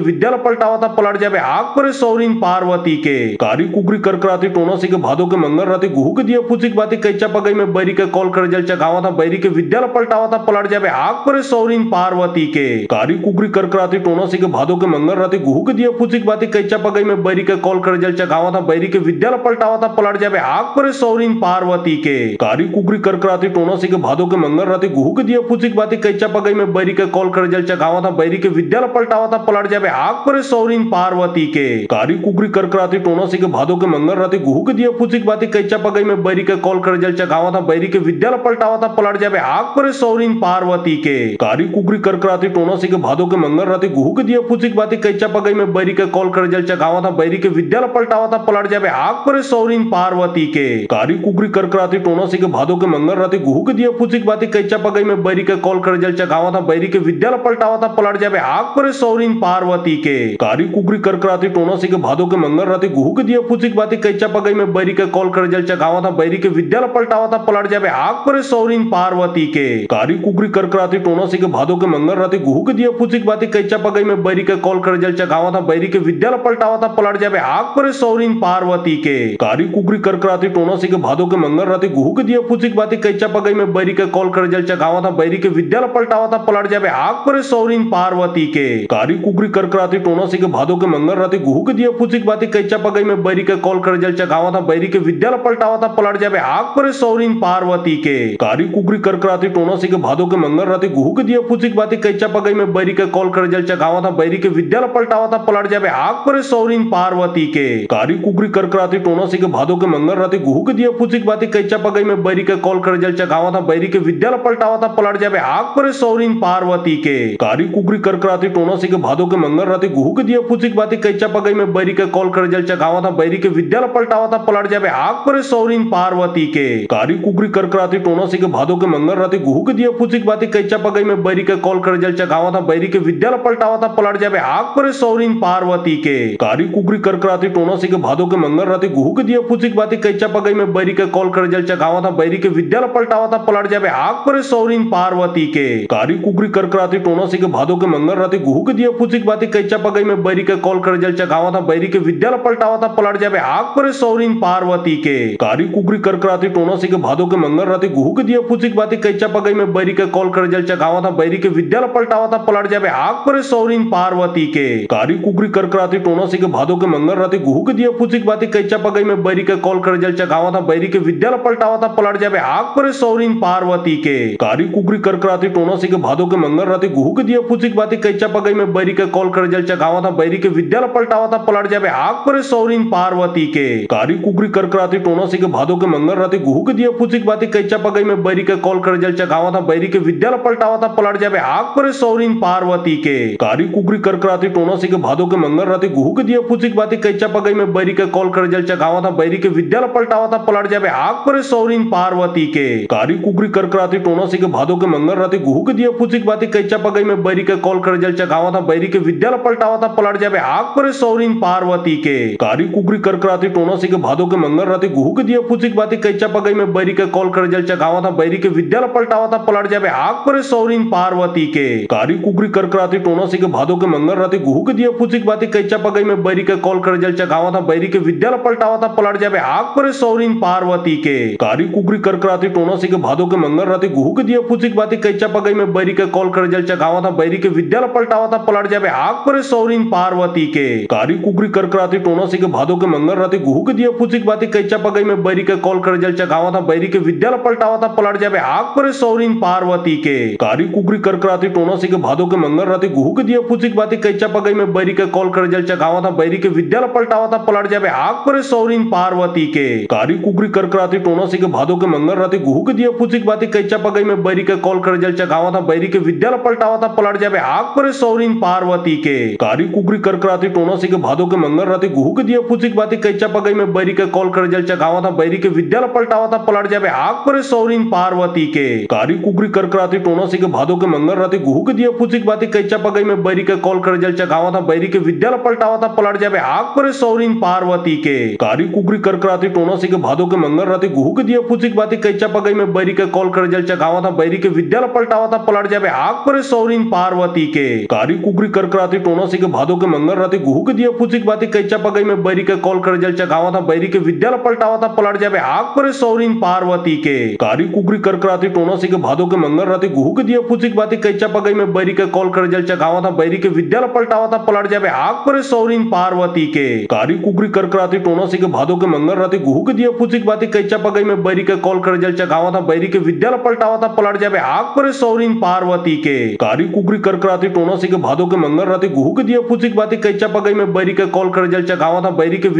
विद्यालय पलटावा था पलट जावे हाक पर सौरीन पार्वती के कारी कुकरी करकराती टोना सी के भादो के मंगल राती गुहू के दिया फुसिक बाती कैचा पगई में बैरी के कॉल कर जल चगावा था बैरी के विद्यालय पलटावा था पलट जावे हाक पर सौरीन पार्वती के कारी कुकरी करकराती टोना सी के भादो के मंगल राती गुहू के दिया फुसिक बाती कैचा पगई में बैरी के कॉल कर जल चगावा था बैरी के विद्यालय पलटावा था पलट जावे हाक पर सौरीन पार्वती के कारी कुकरी करकराती टोना सी के भादो के मंगल राती गुहू के दिया फुसिक बाती कैचा पगई में बैरी के कॉल कर जल चगावा था बैरी के विद्यालय पलटावा था पलट जावे हाक पर सौरीन पार्वती के कारी कुकरी करकराती टोना सी के भादो के मंगल राती गुहू के दिया फुसिक बाती कैचा पगई में बैरी के कॉल कर जल चगावा था बैरी के विद्यालय पलटावा था पलट जावे हाक पर सौरीन पार्वती के कारी कुकरी करकराती टोना सी के भादो के मंगल राती गुहू के दिया फुसिक बाती कैचा पगई में बैरी के कॉल कर जल चगावा था बैरी के विद्यालय पलटावा था पलट जावे हाक पर सौरीन पार्वती के कारी कुकरी करकराती टोना सी के भादो के मंगल राती गुहू के दिया फुसिक बाती कैचा पगई में बैरी के कॉल कर जल चगावा था बैरी के विद्यालय पलटावा था पलट जावे हाक पर सौरीन पार्वती के कारी कुकरी करकराती टोना सी के भादो के मंगल राती गुहू के दिया फुसिक बाती कैचा पगई में बैरी के कॉल कर जल चगावा था बैरी के विद्यालय पलटावा था पलट जावे हाक पर सौरीन पार्वती के कारी कुकरी करकराती टोना सी के भादो के मंगल राती गुहू के दिया फुसिक बाती कैचा पगई में बैरी के कॉल कर जल चगावा था बैरी के विद्यालय पलटावा था पलट जावे हाक पर सौरीन पार्वती के कारी कुकरी करकराती टोना सी के भादो के मंगल राती गुहू के दिया फुसिक बाती कैचा पगई में बैरी के कॉल कर जल चगावा था बैरी के विद्यालय पलटावा था पलट जावे हाक पर सौरीन सौरीन पार्वती के कारी कुगरी करकराती टोनसी के भादो के मंगल राती गुहू के दिए फुसिक बाती कैचा पगई में बैरी के कॉल कर जल चगावा था बैरी के विद्यालय पलटावा था पलट जावे आग पर सौरीन पार्वती के कारी कुगरी करकराती टोनसी के भादो के मंगल राती गुहू के दिए फुसिक बाती कैचा पगई में बैरी के कॉल कर जल चगावा था बैरी के विद्यालय पलटावा था पलट जावे आग पर सौरीन पार्वती के कारी कुगरी करकराती टोनसी के भादो के मंगल राती गुहू के दिए फुसिक बाती कैचा पगई में बैरी के कॉल कर जल चगावा था बैरी के विद्यालय पलटावा था पलट जावे आग पर सौरीन पार्वती के कारी कुगरी करकराती टोनसी के भादो के मंगल राती गुहू के दिए फुसिक बाती कैचा पगई में बैरी के कॉल कर जल चगावा था बैरी के विद्यालय पलटावा था पलट जावे आग पर सौरीन पार्वती के कारी कुगरी करकराती टोनसी के भादो के मंगल राती गुहू के दिए फुसिक बाती कैचा पगई में बैरी के कॉल कर जल चगावा था बैरी के विद्यालय पलटावा था पलट जावे आग पर सौरीन पार्वती के कारी कुगरी करकराती टोनसी के भादो के मंगल राती गुहू के दिए फुसिक बाती कैचा पगई में बैरी के कॉल कर जल चगावा था बैरी के विद्यालय पलटावा था पलट जावे आग पर सौरीन पार्वती के कारी कुगरी करकराती टोनसी के भादो के मंगल राती गुहू के दिए फुसिक बाती कैचा पगई में बैरी के कॉल कर जल चगावा था बैरी के विद्यालय पलटावा था पलट जावे आग पर सौरीन पार्वती के कारी कुगरी करकराती टोनसी के भादो के मंगल राती गुहू के दिए फुसिक बाती कैचा पगई में बैरी के कॉल कर जल चगावा था बैरी के विद्यालय पलटावा था पलट जावे आग पर सौरीन पार्वती के कारी कुगरी करकराती टोनसी के भादो के मंगल राती गुहू के दिए फुसिक बाती कैचा पगई में बैरी के कॉल कर जल चगावा था बैरी के विद्यालय पलटावा था पलट जावे आग पर सौरीन पार्वती के कारी कुगरी करकराती टोनसी के भादो के मंगल राती गुहू के दिए फुसिक बाती कैचा पगई में बैरी के कॉल कर जल चगावा था बैरी के विद्यालय पलटावा था पलट जावे आग पर सौरीन पार्वती के कारी कुगरी करकराती टोनसी के भादो के मंगल राती गुहू के दिए फुसिक बाती कैचा पगई में बैरी के कॉल कर जल चगावा था बैरी के विद्यालय पलटावा था पलट जावे आग पर सौरीन पार्वती के कारी कुगरी करकराती टोनसी के भादो के मंगल राती गुहू के दिए फुसिक बाती कैचा पगई में बैरी के कॉल कर जल चगावा था बैरी के विद्यालय पलटावा था पलट जावे आग पर सौरीन पार्वती के कारी कुगरी करकराती टोनसी के भादो के मंगल राती गुहू के दिए फुसिक बाती कैचा पगई में बैरी के कॉल कर जल चगावा था बैरी के विद्यालय पलटावा था पलट जावे आग पर सौरीन पार्वती के कारी कुगरी करकराती टोनसी के भादो के मंगल राती गुहू के दिए फुसिक बाती कैचा पगई में बैरी के कॉल कर जल चगावा था बैरी के विद्यालय पलटावा था पलट जावे आग पर सौरीन पार्वती के कारी कुगरी करकराती टोनसी के भादो के मंगल राती गुहू के दिए फुसिक बाती कैचा पगई में बैरी के कॉल कर जल चगावा था बैरी के विद्यालय पलटावा था पलट जावे आग पर सौरीन पार्वती के कारी कुगरी करकराती टोनसी के भादो के मंगल राती गुहू के दिए फुसिक बाती कैचा पगई में बैरी के कॉल कर जल चगावा था बैरी के विद्यालय पलटावा था पलट जावे आग पर सौरीन पार्वती के कारी कुगरी करकराती टोनसी के भादो के मंगल राती गुहू के दिए फुसिक बाती कैचा पगई में बैरी के कॉल कर जल चगावा था बैरी के विद्यालय पलटावा था पलट जावे आग पर सौरीन पार्वती के कारी कुगरी करकराती टोनसी के भादो के मंगल राती गुहू के दिए फुसिक बाती कैचा पगई में बैरी के कॉल कर जल चगावा था बैरी के विद्यालय पलटावा था पलट जावे आग पर सौरीन पार्वती के कारी कुगरी करकराती टोनसी के भादो के मंगल राती गुहू के दिए फुसिक बाती कैचा पगई में बैरी के कॉल कर जल चगावा था बैरी के विद्यालय पलटावा था पलट जावे आग पर सौरीन पार्वती के कारी कुगरी करकराती टोनसी के भादो के मंगल राती गुहू के दिए फुसिक बाती कैचा पगई में बैरी के कॉल कर जल चगावा था बैरी के विद्यालय पलटावा था पलट जावे आग पर सौरीन पार्वती के कारी कुगरी करकराती टोनसी के भादो के मंगल राती गुहू के दिए फुसिक बाती कैचा पगई में बैरी के कॉल कर जल चगावा था बैरी के विद्यालय पलटावा था पलट जावे आग पर सौरीन पार्वती के कारी कुगरी करकराती टोनसी के भादो के मंगल राती गुहू के दिए फुसिक बाती कैचा पगई में बैरी के कॉल कर जल चगावा था बैरी के विद्यालय पलटावा था पलट जावे आग पर सौरीन पार्वती के कारी कुगरी करकराती टोनसी के भादो के मंगल राती गुहू के दिए फुसिक बाती कैचा पगई में बैरी के कॉल कर जल चगावा था बैरी के विद्यालय पलटावा था पलट जावे आग पर सौरीन पार्वती के कारी कुगरी करकराती टोनसी के भादो के मंगल राती गुहू के दिए फुसिक बाती कैचा पगई में बैरी के कॉल कर जल चगावा था बैरी के विद्यालय पलटावा था पलट जावे आग पर सौरीन पार्वती के कारी कुगरी करकराती टोनसी के भादो के मंगल राती गुहू के दिए फुसिक बाती कैचा पगई में बैरी के कॉल कर जल चगावा था बैरी के विद्यालय पलटावा था पलट जावे आग पर सौरीन पार्वती के कारी कुगरी करकराती टोनसी के भादो के मंगल राती गुहू के दिए फुसिक बाती कैचा पगई में बैरी के कॉल कर जल चगावा था बैरी के विद्यालय पलटावा था पलट जावे आग पर सौरीन पार्वती के कारी कुगरी करकराती टोनसी के भादो के मंगल राती गुहू के दिए फुसिक बाती कैचा पगई में बैरी के कॉल कर जल चगावा था बैरी के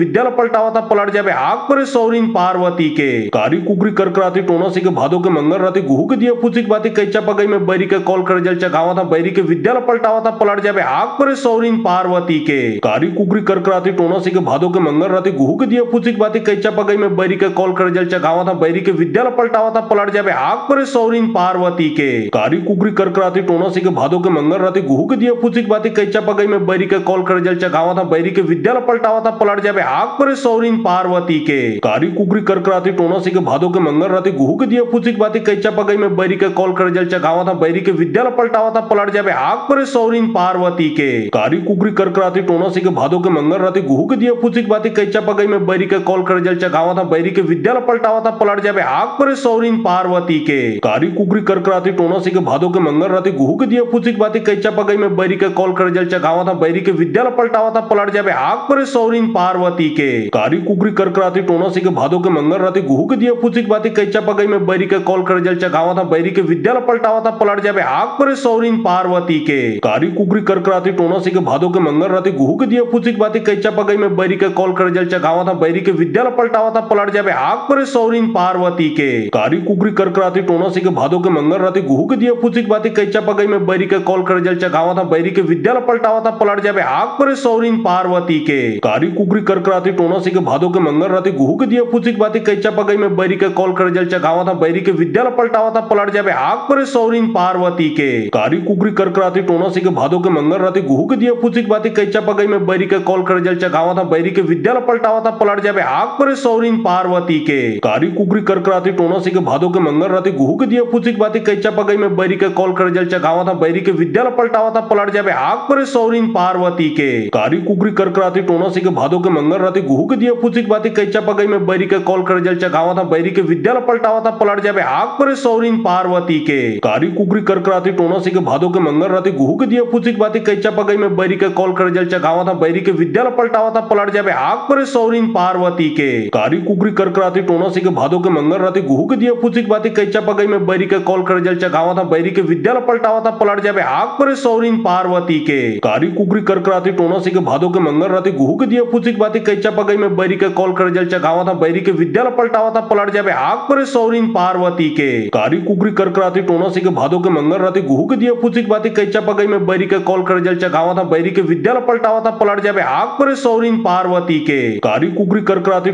विद्यालय पलटावा था पलट जावे आग पर सौरीन पार्वती के कारी कुगरी करकराती टोनसी के भादो के मंगल राती गुहू के दिए फुसिक बाती कैचा पगई में बैरी के कॉल कर जल चगावा था बैरी के विद्यालय पलटावा था पलट जावे आग पर सौरीन पार्वती के कारी कुगरी करकराती टोनसी के भादो के मंगल राती गुहू के दिए फुसिक बाती कैचा पगई में बैरी के कॉल कर जल चगावा था बैरी के विद्यालय पलटावा था पलट जावे आग पर सौरीन पार्वती के कारी कुगरी करकराती टोनसी के भादो के मंगल राती गुहू के दिए फुसिक बाती कैचा पगई में बैरी के कॉल कर जल चगावा था बैरी के विद्यालय पलटावा था पलट जावे आग पर सौरीन पार्वती के कारी कुगरी करकराती टोनसी के भादो के मंगल राती गुहू के दिए फुसिक बाती कैचा पगई में बैरी के कॉल कर जल चगावा था बैरी के विद्यालय पलटावा था पलट जावे आग पर सौरीन पार्वती के कारी कुगरी करकराती टोनसी के भादो के मंगल राती गुहू के दिए फुसिक फुसिक बाती कैचा पगई में बैरी के कॉल कर जल चगावा था बैरी के विद्यालय पलटावा था पलट जावे आग पर सौरीन पार्वती के कारी कुकरी करकराती टोना सी के भादो के मंगल राती गुहू के दिए फुसिक बाती कैचा पगई में बैरी के कॉल कर जल चगावा था बैरी के विद्यालय पलटावा था पलट जावे आग पर सौरीन पार्वती के कारी कुकरी करकराती टोना सी के भादो के मंगल राती गुहू के दिए फुसिक बाती कैचा पगई में बैरी के कॉल कर जल चगावा था बैरी के विद्यालय पलटावा था पलट जावे आग पर सौरीन पार्वती के कारी कुकरी करकराती टोना सी के भादो के मंगल राती गुहू के दिए फुसिक बाती कैचा पगई में बैरी के कॉल कर जल चगावा था बैरी के विद्यालय पलटावा था पलट जावे आग पर सौरीन पार्वती के कारी कुकरी करकराती टोना सी के भादो के मंगल राती गुहू के दिए फुसिक बाती कैचा पगई में बैरी के कॉल कर जल चगावा था बैरी के विद्यालय पलटावा था पलट जावे आग पर सौरीन पार्वती के कारी कुकरी करकराती टोना सी के भादो के मंगल राती गुहू के दिए फुसिक बाती कैचा पगई में बैरी के कॉल कर जल चगावा था बैरी के विद्यालय पलटावा था पलट जावे आग पर सौरीन पार्वती के कारी कुकरी करकराती टोना सी के भादो के मंगल राती गुहू के दिए फुसिक बाती कैचा पगई में बैरी के कॉल कर जल चगावा था बैरी के विद्यालय पलटावा था पलट जावे आग पर सौरीन पार्वती के कारी कुकरी करकराती टोना सी के भादो के मंगल राती गुहू के दिए फुसिक बाती कैचा पगई में बैरी के कॉल कर जल चगावा था बैरी के विद्यालय पलटावा था पलट जावे आग पर सौरीन पार्वती के कारी कुकरी करकराती टोना सी के भादो के मंगल राती गुहू के दिए फुसिक बाती कैचा पगई में बैरी के कॉल कर जल चगावा था बैरी के विद्यालय पलटावा था पलट जावे आग पर सौरीन पार्वती के कारी कुकरी करकराती टोना सी के भादो के मंगल राती गुहू के दिए फुसिक बाती कैचा पगई में बैरी के कॉल कर जल चगावा था बैरी के विद्यालय पलटावा था पलट जावे आग पर सौरीन पार्वती के कारी कुकरी करकराती टोना सी के भादो के मंगल राती गुहू के दिए फुसिक बाती कैचा पगई में बैरी के कॉल कर जल चगावा था बैरी के विद्यालय पलटावा था पलट जावे आग पर सौरीन पार्वती के कारी कुकरी करकराती टोना सी के भादो के मंगल राती गुहू के दिए फुसिक बाती कैचा पगई में बैरी के कॉल कर जल चगावा था बैरी के विद्यालय पलटावा था पलट जावे आग पर सौरीन पार्वती के कारी कुकरी करकराती टोना सी के भादो के मंगल राती गुहू के दिए फुसिक बाती कैचा पगई में बैरी के कॉल कर जल चगावा था बैरी के विद्यालय पलटावा था पलट जावे आग पर सौरीन पार्वती के कारी कुकरी करकराती टोना सी के भादो के मंगल राती गुहू के दिए फुसिक बाती कैचा पगई में बैरी के कॉल कर जल चगावा था बैरी के विद्यालय पलटावा था पलट जावे आग पर सौरीन पार्वती के कारी कुकरी करकराती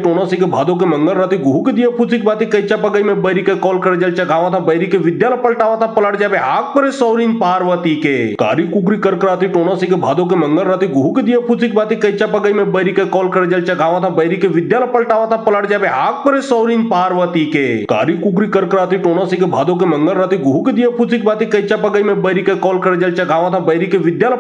टोना सी के भादो के मंगल राती गुहू के दिए फुसिक बाती कैचा पगई में बैरी के कॉल कर जल चगावा था बैरी के विद्यालय पलटावा था पलट जावे आग पर सौरीन पार्वती के कारी कुकरी करकराती टोना सी के भादो के मंगल राती गुहू के दिए फुसिक बाती कैचा पगई में बैरी के कॉल कर जल चगावा था बैरी के विद्यालय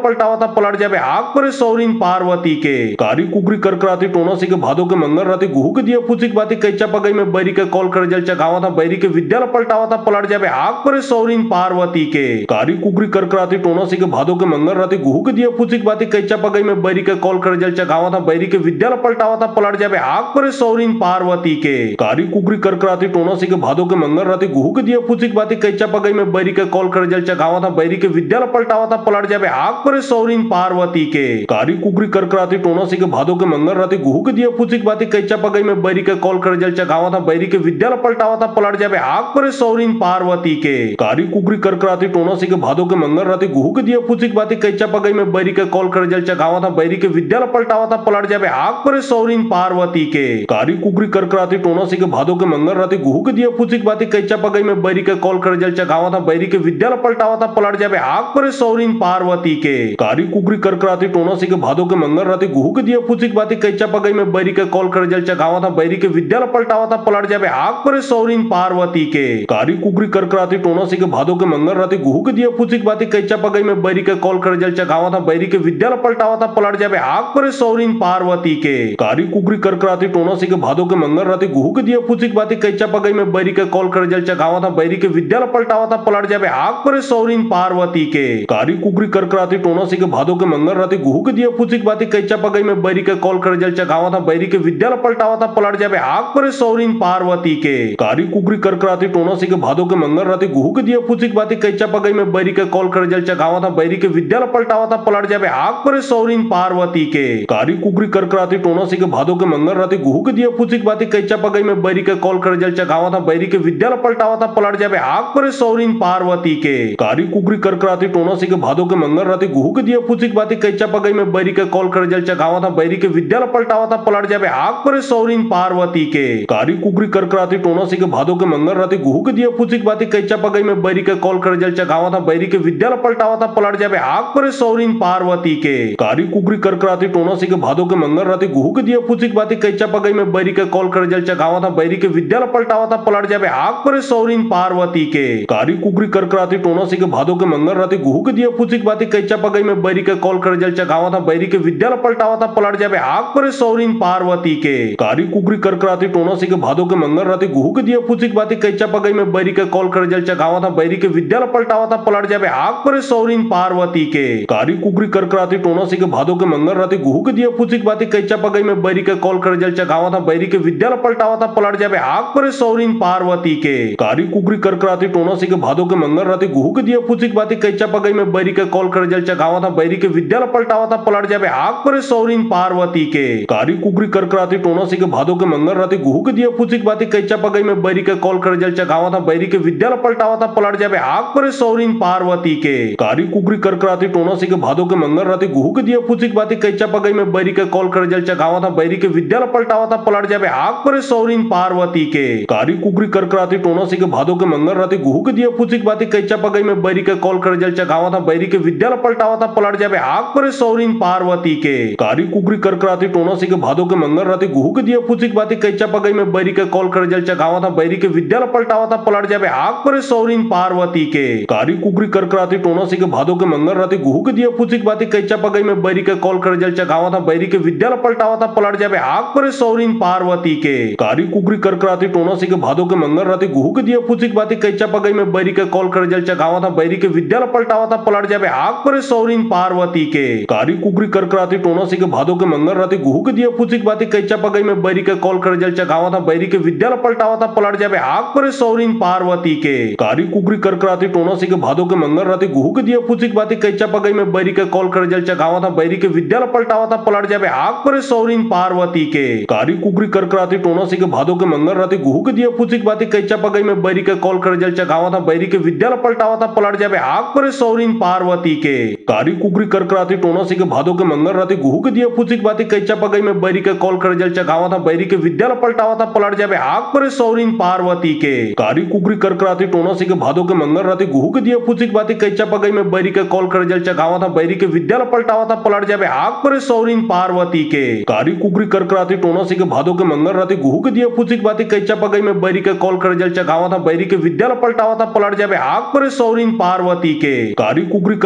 पलटावा था पलट जावे आग पर सौरीन पार्वती के कारी कुकरी करकराती टोना सी के भादो के मंगल राती गुहू के दिए फुसिक बाती कैचा पगई में बैरी के कॉल कर जल चगावा था बैरी के विद्यालय पलटावा था पलट जावे आग पर सौरीन पार्वती के कारी कुकरी करकराती टोना सी के भादो के मंगल राती गुहू के दिए फुसिक बाती कैचा पगई में बैरी के कॉल कर जल चगावा था बैरी के विद्यालय पलटावा था पलट जावे आग पर सौरीन पार्वती के कारी कुकरी करकराती टोना सी के भादो के मंगल राती गुहू के दिए फुसिक बाती कैचा पगई में बैरी के कॉल कर जल चगावा था बैरी के विद्यालय पलटावा था पलट जावे आग पर सौरीन पार्वती के कारी कुकरी करकराती टोना सी के भादो के मंगल राती गुहू के दिए फुसिक बाती कैचा पगई में बैरी के कॉल कर जल चगावा था बैरी के विद्यालय पलटावा था पलट जावे आग पर सौरीन पार्वती के कारी कुकरी करकराती टोना सी के भादो के मंगल राती गुहू के दिए फुसिक बाती कैचा पगई में बैरी के कॉल कर जल चगावा था बैरी के विद्यालय पलटावा था पलट जावे आग पर सौरीन पार्वती के कारी कुकरी करकराती टोना सी के भादो के मंगल राती गुहू के दिए फुसिक बाती कैचा पगई में बैरी के कॉल कर जल चगावा था बैरी के विद्यालय पलटावा था पलट जावे आग पर सौरीन पार्वती के कारी कुकरी करकराती टोना सी के भादो के मंगल राती गुहू के दिए फुसिक बाती कैचा पगई में बैरी के कॉल कर जल चगावा था बैरी के विद्यालय पलटावा था पलट जावे आग पर सौरीन पार्वती के कारी कुकरी करकराती टोना सी के भादो के मंगल राती गुहू के दिए फुसिक बाती कैचा पगई में बैरी के कॉल कर जल चगावा था बैरी के विद्यालय पलटावा था पलट जावे आग पर सौरीन पार्वती के कारी कुकरी करकराती टोना सी के भादो के मंगल राती गुहू के दिए फुसिक बाती कैचा पगई में बैरी के कॉल कर जल चगावा था बैरी के विद्यालय पलटावा था पलट जावे आग पर सौरीन पार्वती के कारी कुकरी करकराती टोना सी के भादो के मंगल राती गुहू के दिए फुसिक बाती कैचा पगई में बैरी के कॉल कर जल चगावा था बैरी के विद्यालय पलटावा था पलट जावे आग पर सौरीन पार्वती के कारी कुकरी करकराती टोना सी के भादो के मंगल राती गुहू के दिए फुसिक बाती कैचा पगई में बैरी के कॉल कर जल चगावा था बैरी के विद्यालय पलटावा था पलट जावे आग पर सौरीन पार्वती के कारी कुकरी करकराती टोना सी के भादो के मंगल राती गुहू के दिए फुसिक बाती कैचा पगई में बैरी के कॉल कर जल चगावा था बैरी के विद्यालय पलटावा था पलट जावे आग पर सौरीन पार्वती के कारी कुकरी करकराती टोना सी के भादो के मंगल राती गुहू के दिए फुसिक बाती कैचा पगई में बैरी के कॉल कर जल चगावा था बैरी के विद्यालय पलटावा था पलट जावे आग पर सौरीन पार्वती के कारी कुकरी करकराती टोना सी के भादो के मंगल राती गुहू के दिए फुसिक बाती कैचा पगई में बैरी के कॉल कर जल चगावा था बैरी के विद्यालय पलटावा था पलट जावे आग पर सौरीन पार्वती के कारी कुकरी करकराती टोना सी के भादो के मंगल राती गुहू के दिए फुसिक बाती कैचा पगई में बैरी के कॉल कर जल चगावा था बैरी के विद्यालय पलटावा था पलट जावे आग पर सौरीन पार्वती के कारी कुकरी करकराती टोना सी के भादो के मंगल राती गुहू के दिए फुसिक बाती कैचा पगई में बैरी के कॉल कर जल चगावा था बैरी के विद्यालय पलटावा था पलट जावे हाक पर सौरीन पार्वती के कारी कुकरी करकराती टोना सी के भादो के मंगल राती गुहू के दिया फुसिक बाती कैचा पगई में बैरी के कॉल कर जल चगावा था बैरी के विद्यालय पलटावा था पलट जावे हाक पर सौरीन पार्वती के कारी कुकरी करकराती टोना सी के भादो के मंगल राती गुहू के दिया फुसिक बाती कैचा पगई में बैरी के कॉल कर जल चगावा था बैरी के विद्यालय पलटावा था पलट जावे हाक पर सौरीन पार्वती के कारी कुकरी करकराती टोना सी के भादो के मंगल राती गुहू के दिया फुसिक बाती कैचा पगई में बैरी के कॉल कर जल चगावा था बैरी के विद्यालय पलटावा था पलट जावे हाक पर सौरीन पार्वती के कारी कुकरी करकराती टोना सी के भादो के मंगल राती गुहू के दिया फुसिक बाती कैचा पगई में बैरी के कॉल कर जल चगावा था बैरी के विद्यालय पलटावा था पलट जावे हाक पर सौरीन पार्वती के कारी कुकरी करकराती टोना सी के भादो के मंगल राती गुहू के दिया फुसिक बाती कैचा पगई में बैरी के कॉल कर जल चगावा था बैरी के विद्यालय पलटावा था पलट जावे हाक पर सौरीन पार्वती के कारी कुकरी करकराती टोना सी के भादो के मंगल राती गुहू के दिया फुसिक बाती कैचा पगई में बैरी के कॉल कर जल चगावा था बैरी के विद्यालय पलटावा था पलट जावे हाक पर सौरीन पार्वती के कारी कुकरी करकराती टोना सी के भादो के मंगल राती गुहू के दिया फुसिक बाती कैचा पगई में बैरी के कॉल कर जल चगावा था बैरी के विद्यालय पलटावा था पलट जावे हाक पर सौरीन पार्वती के कारी कुकरी करकराती टोना सी के भादो के मंगल राती गुहू के दिया फुसिक बाती कैचा पगई में बैरी के कॉल कर जल चगावा था बैरी के विद्यालय पलटावा था पलट जावे हाक पर सौरीन पार्वती के कारी कुकरी करकराती टोना सी के भादो के मंगल राती गुहू के दिया फुसिक बाती कैचा पगई में बैरी के कॉल कर जल चगावा था बैरी के विद्यालय पलटावा था पलट जावे हाक पर सौरीन पार्वती के कारी कुकरी करकराती टोना सी के भादो के मंगल राती गुहू के दिया फुसिक बाती कैचा पगई में बैरी के कॉल कर जल चगावा था बैरी के विद्यालय पलटावा था पलट जावे हाक पर सौरीन पार्वती के कारी कुकरी करकराती टोना सी के भादो के मंगल राती गुहू के दिया फुसिक बाती कैचा पगई में बैरी के कॉल कर जल चगावा था बैरी के विद्यालय पलटावा था पलट जावे हाक पर सौरीन पार्वती के कारी कुकरी करकराती टोना सी के भादो के मंगल राती गुहू के दिया फुसिक बाती कैचा पगई में बैरी के कॉल कर जल चगावा था बैरी के विद्यालय पलटावा था पलट जावे हाक पर सौरीन पार्वती के कारी कुकरी करकराती टोना सी के भादो के मंगल राती गुहू के दिया फुसिक बाती कैचा पगई में बैरी के कॉल कर जल चगावा था बैरी के विद्यालय पलटावा था पलट जावे हाक पर सौरीन पार्वती के कारी कुकरी करकराती टोना सी के भादो के मंगल राती गुहू के दिया फुसिक बाती कैचा पगई में बैरी के कॉल कर जल चगावा था बैरी के विद्यालय पलटावा था पलट जावे हाक पर सौरीन पार्वती के कारी कुकरी करकराती टोना सी के भादो के मंगल राती गुहू के दिया फुसिक बाती कैचा पगई में बैरी के कॉल कर जल चगावा था बैरी के विद्यालय पलटावा था पलट जावे हाक पर सौरीन पार्वती के कारी कुकरी करकराती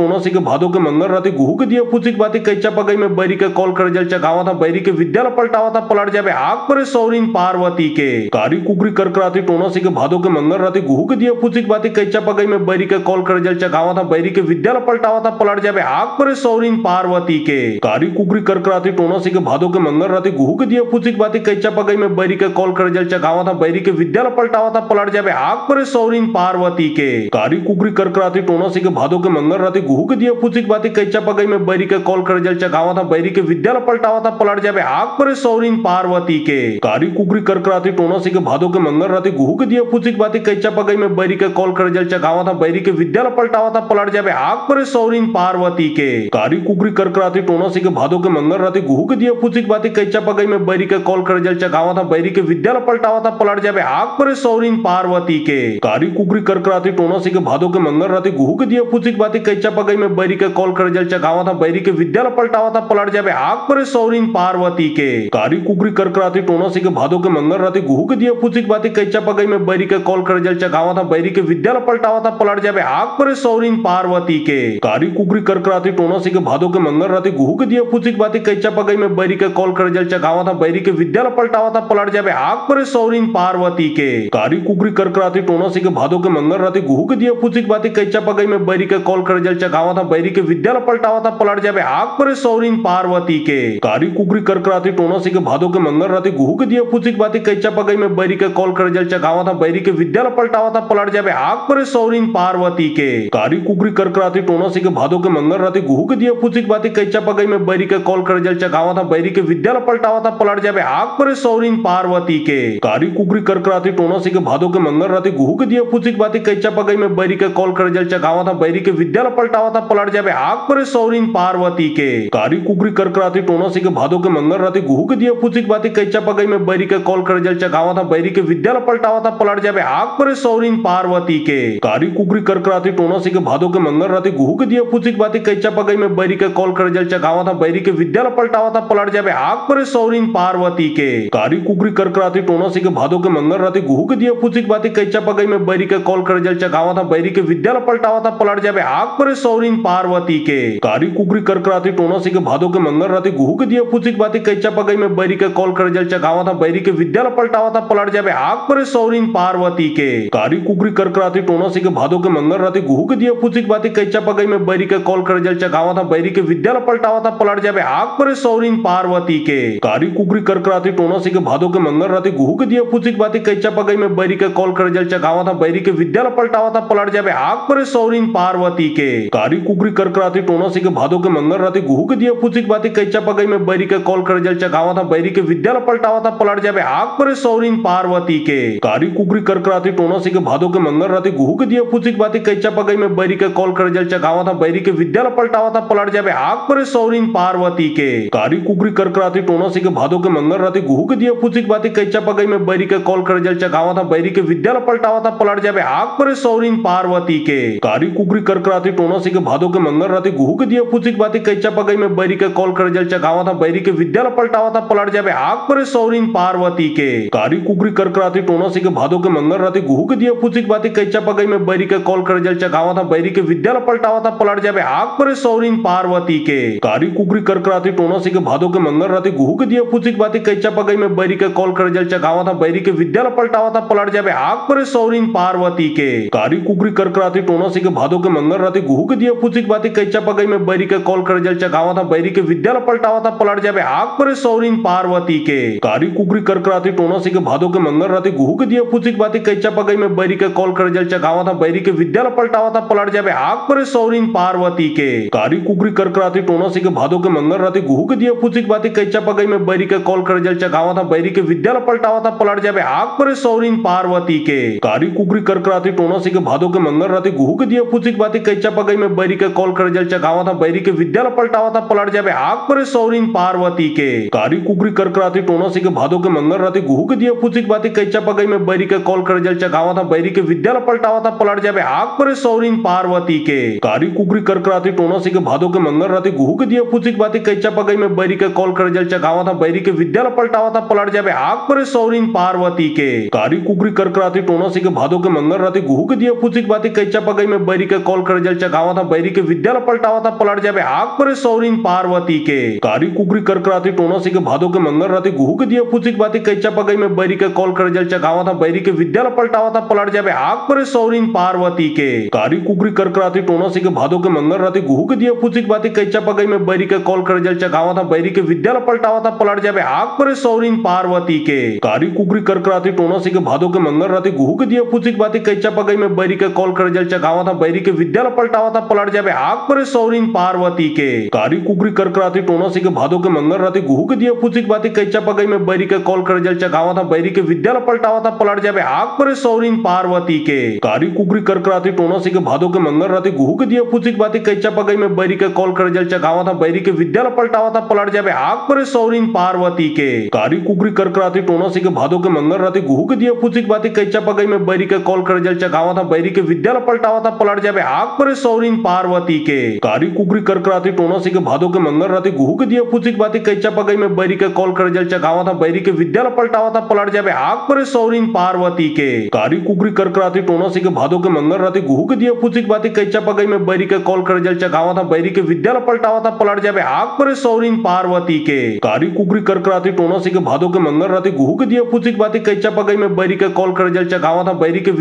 टोना सी के भादो के मंगल राती गुहू के दिया फुसिक बाती कैचा पगई में बैरी के कॉल कर जल चगावा था बैरी के विद्यालय पलटावा था पलट जावे हाक पर सौरीन पार्वती के कारी कुकरी करकराती टोना सी के भादो के मंगल राती गुहू के दिया फुसिक बाती कैचा पगई में बैरी के कॉल कर जल चगावा था बैरी के विद्यालय पलटावा था पलट जावे हाक पर सौरीन पार्वती के कारी कुकरी करकराती टोना सी के भादो के मंगल राती गुहू के दिया फुसिक बाती कैचा पगई में बैरी के कॉल कर जल चगावा था बैरी के विद्यालय पलटावा था पलट जावे हाक पर सौरीन पार्वती के कारी कुकरी करकराती टोना सी के भादो के मंगल राती गुहू के दिया फुसिक बाती कैचा पगई में बैरी के कॉल कर जल चगावा था बैरी के विद्यालय पलटावा था पलट जावे हाक पर सौरीन पार्वती के कारी कुकरी करकराती टोना सी के भादो के मंगल राती गुहू के दिया फुसिक बाती कैचा पगई में बैरी के कॉल कर जल चगावा था बैरी के विद्यालय पलटावा था पलट जावे हाक पर सौरीन पार्वती के कारी कुकरी करकराती टोना सी के भादो के मंगल राती गुहू के दिया फुसिक बाती कैचा पगई में बैरी के कॉल कर जल चगावा था बैरी के विद्यालय पलटावा था पलट जावे हाक पर सौरीन पार्वती के कारी कुकरी करकराती टोना सी के भादो के मंगल राती गुहू के दिया फुसिक बाती कैचा पगई में बैरी के कॉल कर जल चगावा था बैरी के विद्यालय पलटावा था पलट जावे हाक पर सौरीन पार्वती के कारी कुकरी करकराती टोना सी के भादो के मंगल राती गुहू के दिया फुसिक बाती कैचा पगई में बैरी के कॉल कर जल चगावा था बैरी के विद्यालय पलटावा था पलट जावे हाक पर सौरीन पार्वती के कारी कुकरी करकराती टोना सी के भादो के मंगल राती गुहू के दिया फुसिक बाती कैचा पगई में बैरी के कॉल कर जल चगावा था बैरी के विद्यालय पलटावा था पलट जावे हाक पर सौरीन पार्वती के कारी कुकरी करकराती टोना सी के भादो के मंगल राती गुहू के दिया फुसिक बाती कैचा पगई में बैरी के कॉल कर जल चगावा था बैरी के विद्यालय पलटावा था पलट जावे हाक पर सौरीन पार्वती के कारी कुकरी करकराती टोना सी के भादो के मंगल राती गुहू के दिया फुसिक बाती कैचा पगई में बैरी के कॉल कर जल चगावा था बैरी के विद्यालय पलटावा था पलट जावे हाक पर सौरीन पार्वती के कारी कुकरी करकराती टोना सी के भादो के मंगल राती गुहू के दिया फुसिक बाती कैचा पगई में बैरी के कॉल कर जल चगावा था बैरी के विद्यालय पलटावा था पलट जावे हाक पर सौरीन पार्वती के कारी कुकरी करकराती टोना सी के भादो के मंगल राती गुहू के दिया फुसिक बाती कैचा पगई में बैरी के कॉल कर जल चगावा था बैरी के विद्यालय पलटावा था पलट जावे हाक पर सौरीन पार्वती के कारी कुकरी करकराती टोना सी के भादो के मंगल राती गुहू के दिया फुसिक बाती कैचा पगई में बैरी के कॉल कर जल चगावा था बैरी के विद्यालय पलटावा था पलट जावे हाक पर सौरीन पार्वती के कारी कुकरी करकराती टोना सी के भादो के मंगल राती गुहू के दिया फुसिक बाती कैचा पगई में बैरी के कॉल कर जल चगावा था बैरी के विद्यालय पलटावा था पलट जावे हाक पर सौरीन पार्वती के कारी कुकरी करकराती टोना सी के भादो के मंगल राती गुहू के दिया फुसिक बाती कैचा पगई में बैरी के कॉल कर जल चगावा था बैरी के विद्यालय पलटावा था पलट जावे हाक पर सौरीन पार्वती के कारी कुकरी करकराती टोना सी के भादो के मंगल राती गुहू के दिए पुचिक बाती कैचा पगई में बैरी के कॉल कर जल चगावा था बैरी के विद्यालय पलटावा था पलट जावे हाक पर सौरीन पार्वती के कारी कुकरी करकराती टोना सी के भादो के मंगल राती गुहू के दिए पुचिक बाती कैचा पगई में बैरी के कॉल कर जल चगावा था बैरी के विद्यालय पलटावा था पलट जावे हाक पर सौरीन पार्वती के कारी कुकरी करकराती टोना सी के भादो के मंगल राती गुहू के दिए पुचिक बाती कैचा पगई में बैरी के कॉल कर जल चगावा था बैरी के विद्यालय पलटावा था पलट जावे हाक पर सौरीन पार्वती के कारी कुकरी करकराती टोना सी के भादो के मंगल राती गुहू के दिए पुचिक बाती कैचा पगई में बैरी के कॉल कर जल चगावा था बैरी के विद्यालय पलटावा था पलट जावे हाक पर सौरीन पार्वती के कारी कुकरी करकराती टोना सी के भादो के मंगल राती गुहू के दिए पुचिक बाती कैचा पगई में बैरी के कॉल कर जल चगावा था बैरी के विद्यालय पलटावा था पलट जावे हाक पर सौरीन पार्वती के कारी कुकरी करकराती टोना सी के भादो के मंगल राती गुहू के दिए पुचिक बाती कैचा पगई में बैरी के कॉल कर जल चगावा था बैरी के विद्यालय पलटावा था पलट जावे हाक पर सौरीन पार्वती के कारी कुकरी करकराती टोना सी के भादो के मंगल राती गुहू के दिए पुचिक बाती कैचा पगई में बैरी के कॉल कर जल चगावा था बैरी के विद्यालय पलटावा था पलट जावे हाक पर सौरीन पार्वती के कारी कुकरी करकराती टोना सी के भादो के मंगल राती गुहू के दिए पुचिक बाती कैचा पगई में बैरी के कॉल कर जल चगावा था बैरी के विद्यालय पलटावा था पलट जावे हाक पर सौरीन पार्वती के कारी कुकरी करकराती टोना सी के भादो के मंगल राती गुहू के दिए पुचिक बाती कैचा पगई में बैरी के कॉल कर जल चगावा था बैरी के विद्यालय पलटावा था पलट जावे हाक पर सौरीन पार्वती के कारी कुकरी करकराती टोना सी के भादो के मंगल राती गुहू के दिए पुचिक बाती कैचा पगई में बैरी के कॉल कर जल चगावा था बैरी के विद्यालय पलटावा था पलट जावे हाक पर सौरीन पार्वती के कारी कुकरी करकराती टोना सी के भादो के मंगल राती गुहू के दिए पुचिक बाती कैचा पगई में बैरी के कॉल कर जल चगावा था बैरी के विद्यालय पलटावा था पलट जावे हाक पर सौरीन पार्वती के कारी कुकरी करकराती टोना सी के भादो के मंगल राती गुहू के दिए पुचिक बाती कैचा पगई में बैरी के कॉल कर जल चगावा था बैरी के विद्यालय पलटावा था पलट जावे हाक पर सौरीन पार्वती के कारी कुकरी करकराती टोना सी के भादो के मंगल राती गुहू के दिए पुचिक बाती कैचा पगई में बैरी के कॉल कर जल चगावा था बैरी के विद्यालय पलटावा था पलट जावे हाक पर सौरीन पार्वती के कारी कुकरी करकराती टोना सी के भादो के मंगल राती गुहू के दिए पुचिक बाती कैचा पगई में बैरी के कॉल कर जल चगावा था बैरी के विद्यालय पलटावा था पलट जावे हाक पर सौरीन पार्वती के कारी कुकरी करकराती टोना सी के भादो के मंगल राती गुहू के दिए पुचिक बाती कैचा पगई में बैरी के कॉल कर जल चगावा था बैरी के विद्यालय पलटावा था पलट जावे हाक पर सौरीन पार्वती के कारी कुकरी करकराती टोना सी के भादो के मंगल राती गुहू के दिए पुचिक बाती कैचा पगई में बैरी के कॉल कर जल चगावा था बैरी के विद्यालय पलटावा था पलट जावे हाक पर सौरीन पार्वती के कारी कुकरी करकराती टोना सी के भादो के मंगल राती गुहू के दिए पुचिक बाती कैचा पगई में बैरी के कॉल कर जल चगावा था बैरी के विद्यालय पलटावा था पलट जावे हाक पर सौरीन पार्वती के कारी कुकरी करकराती टोना सी के भादो के मंगल राती गुहू के दिए पुचिक बाती कैचा पगई में बैरी के कॉल कर जल चगावा था बैरी के विद्यालय पलटावा था पलट जावे हाक पर सौरीन पार्वती के कारी कुकरी करकराती टोना सी के भादो के मंगल राती गुहू के दिए पुचिक बाती कैचा पगई में बैरी के कॉल कर जल चगावा था बैरी के विद्यालय पलटावा था पलट जावे हाक पर सौरीन पार्वती के कारी कुकरी करकराती टोना सी के भादो के मंगल राती गुहू के दिए पुचिक बाती कैचा पगई में बैरी के कॉल कर जल चगावा था बैरी के विद्यालय पलटावा था पलट जावे हाक पर सौरीन पार्वती के कारी कुकरी करकराती टोना सी के भादो के मंगल राती गुहू के दिए पुचिक बाती कैचा पगई में बैरी के कॉल कर जल चगावा था बैरी के विद्यालय पलटावा था पलट जावे हाक पर सौरीन पार्वती के कारी कुकरी करकराती टोना सी के भादो के मंगल राती गुहू के दिए पुचिक बाती कैचा पगई में बैरी के कॉल कर जल चगावा था बैरी के विद्यालय पलटावा था पलट जावे हाक पर सौरीन पार्वती के कारी कुकरी करकराती टोना सी के भादो के मंगल राती गुहू के दिए पुचिक बाती कैचा पगई में बैरी के कॉल कर जल चगावा था बैरी के विद्यालय पलटावा था पलट जावे हाक पर सौरीन पार्वती के कारी कुकरी करकराती टोना सी के भादो के मंगल राती गुहू के दिए पुचिक बाती कैचा पगई में बैरी के कॉल कर जल चगावा था बैरी के विद्यालय पलटावा था पलट जावे हाक पर सौरीन पार्वती के कारी कुकरी करकराती टोना सी के भादो के मंगल राती गुहू के दिए पुचिक बाती कैचा पगई में बैरी के कॉल कर जल चगावा था बैरी के विद्यालय पलटावा था पलट जावे हाक पर सौरीन पार्वती के कारी कुकरी करकराती टोना सी के भादो के मंगल राती गुहू के दिए पुचिक बाती कैचा पगई में बैरी के कॉल कर जल चगावा था बैरी के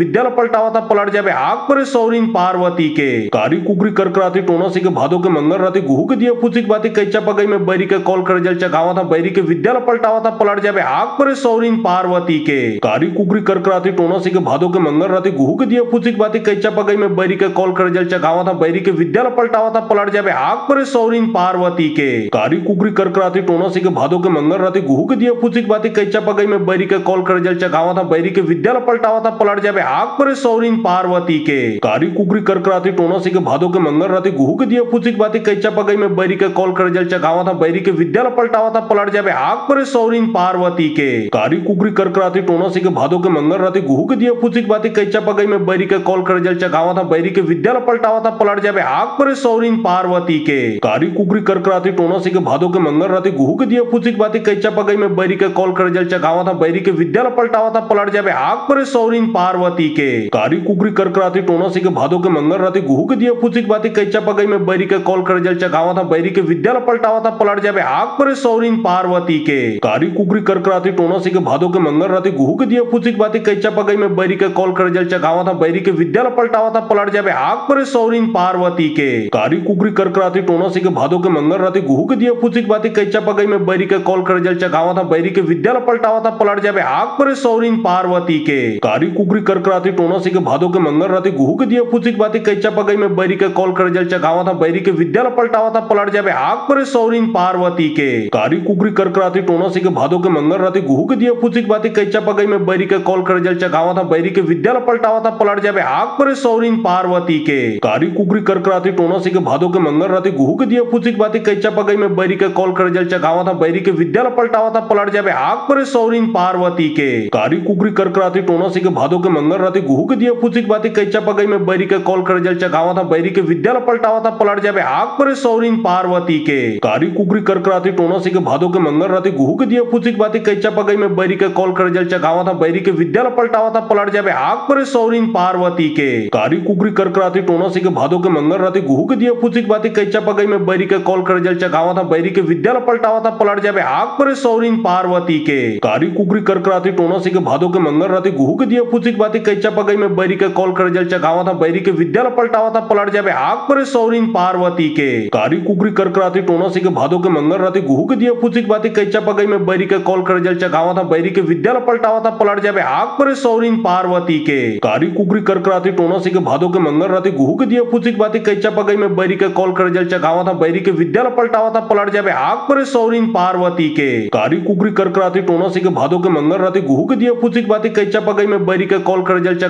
विद्यालय पलटावा था पलट जावे हाक पर सौरीन पार्वती के कारी कुकरी करकराती टोना सी के भादो के मंगल राती गुहू के दिए पुचिक बाती कैचा पगई में बैरी के कॉल कर जल चगावा था बैरी के विद्यालय पलटावा था पलट जावे हाक पर सौरीन पार्वती के कारी कुकरी करकराती टोना सी के भादो के मंगल राती गुहू के दिए पुचिक बाती कैचा पगई में बैरी के कॉल कर जल चगावा था बैरी के विद्यालय पलटावा था पलट जावे हाक पर सौरीन पार्वती के कारी कुकरी करकराती टोना सी के भादो के मंगल राती गुहू के दिए पुचिक बाती कैचा पगई में बैरी के कॉल कर जल चगावा था बैरी के विद्यालय पलटावा था पलट जावे हाक पर सौरीन पार्वती के कारी कुकरी करकराती टोना सी के भादो के मंगल राती गुहू के दिए पुचिक बाती कैचा पगई में बैरी के कॉल कर जल चगावा था बैरी के विद्यालय पलटावा था पलट जावे हाक पर सौरीन पार्वती के कारी कुकरी करकराती टोना सी के भादो के मंगल राती गुहू के दिए पुचिक बाती कैचा पगई में बैरी के कॉल कर जल चगावा था बैरी के विद्यालय पलटावा था पलट जावे हाक पर सौरीन पार्वती के कारी कुकरी करकराती टोना सी के भादो के मंगल राती गुहू के दिए पुचिक बाती कैचा पगई में बैरी के कॉल कर जल चगावा था बैरी के विद्यालय पलटावा पलटावता पलट जाबे आग पर सौरीन पार्वती के कारी कुकरी करकराती टोना से के भादो के मंगल राती गुहू के दिया पुचिक बाती कैचा पगई में बैरी के कॉल कर जल चगावा था बैरी के विद्यालय पलटावा था पलट जाबे आग पर सौरीन पार्वती के कारी कुकरी करकराती टोना से के भादो के मंगल राती गुहू के दिया पुचिक बाती कैचा पगई में बैरी के कॉल कर जल चगावा था बैरी के विद्यालय पलटावा था पलट जाबे आग पर सौरीन पार्वती के कारी कुकरी करकराती टोना से के भादो के मंगल राती गुहू के दिया पुचिक बाती कैचा पगई में बैरी के कॉल कर जल चगावा था बैरी के विद्यालय पलटावा था पलट जाबे आग पर सौरीन पार्वती के कारी कुकरी करकराती टोना से के भादो के मंगल राती गुहू के दिया पुचिक बाती कैचा पगई में बैरी के कॉल कर जल चगावा था बैरी के विद्यालय पलटावा था पलट जाबे आग पर सौरीन पार्वती के कारी कुकरी करकराती टोना से के भादो के मंगल राती गुहू के दिया पुचिक बाती कैचा पगई में बैरी के कॉल कर जल चगावा था बैरी के विद्यालय पलटावा था पलट जाबे आग पर सौरीन पार्वती के कारी कुकरी करकराती टोना से के भादो के मंगल राती गुहू के दिया पुचिक बाती कैचा पगई में बैरी के कॉल कर जल चगावा था बैरी के विद्यालय पलटावा था पलट जाबे आग पर सौरीन पार्वती के कारी कुकरी करकराती टोना से के भादो के मंगल राती गुहू के दिया पुचिक बाती कैचा पगई में बैरी के कॉल कर जल चगावा था बैरी के विद्यालय पलटावा था पलट जाबे आग पर सौरीन पार्वती के कारी कुकरी करकराती टोना से के भादो के मंगल राती गुहू के दिया पुचिक बाती कैचा पगई में बैरी के कॉल कर जल चगावा था बैरी के विद्यालय पलटावा था पलट जाबे आग पर सौरीन पार्वती के कारी कुकरी करकराती टोना से के भादो के मंगल राती गुहू के दिया पुचिक बाती कैचा पगई में बैरी के कॉल कर जल चगावा था बैरी के विद्यालय पलटावा था पलट जाबे आग पर सौरीन पार्वती के कारी कुकरी करकराती टोना से के भादो के मंगल राती गुहू के दिया पुचिक बाती कैचा पगई में बैरी के कॉल कर जल चगावा था बैरी के विद्यालय पलटावा था पलट जाबे आग पर सौरीन पार्वती के कारी कुकरी करकराती टोना से के भादो के मंगल राती गुहू के दिया पुचिक बाती कैचा पगई में बैरी के कॉल कर जल चगावा था बैरी के विद्यालय पलटावा था पलट जाबे आग पर सौरीन पार्वती के कारी कुकरी करकराती टोना से के भादो के मंगल राती गुहू के दिया पुचिक बाती कैचा पगई में बैरी के कॉल कर जल चगावा था बैरी के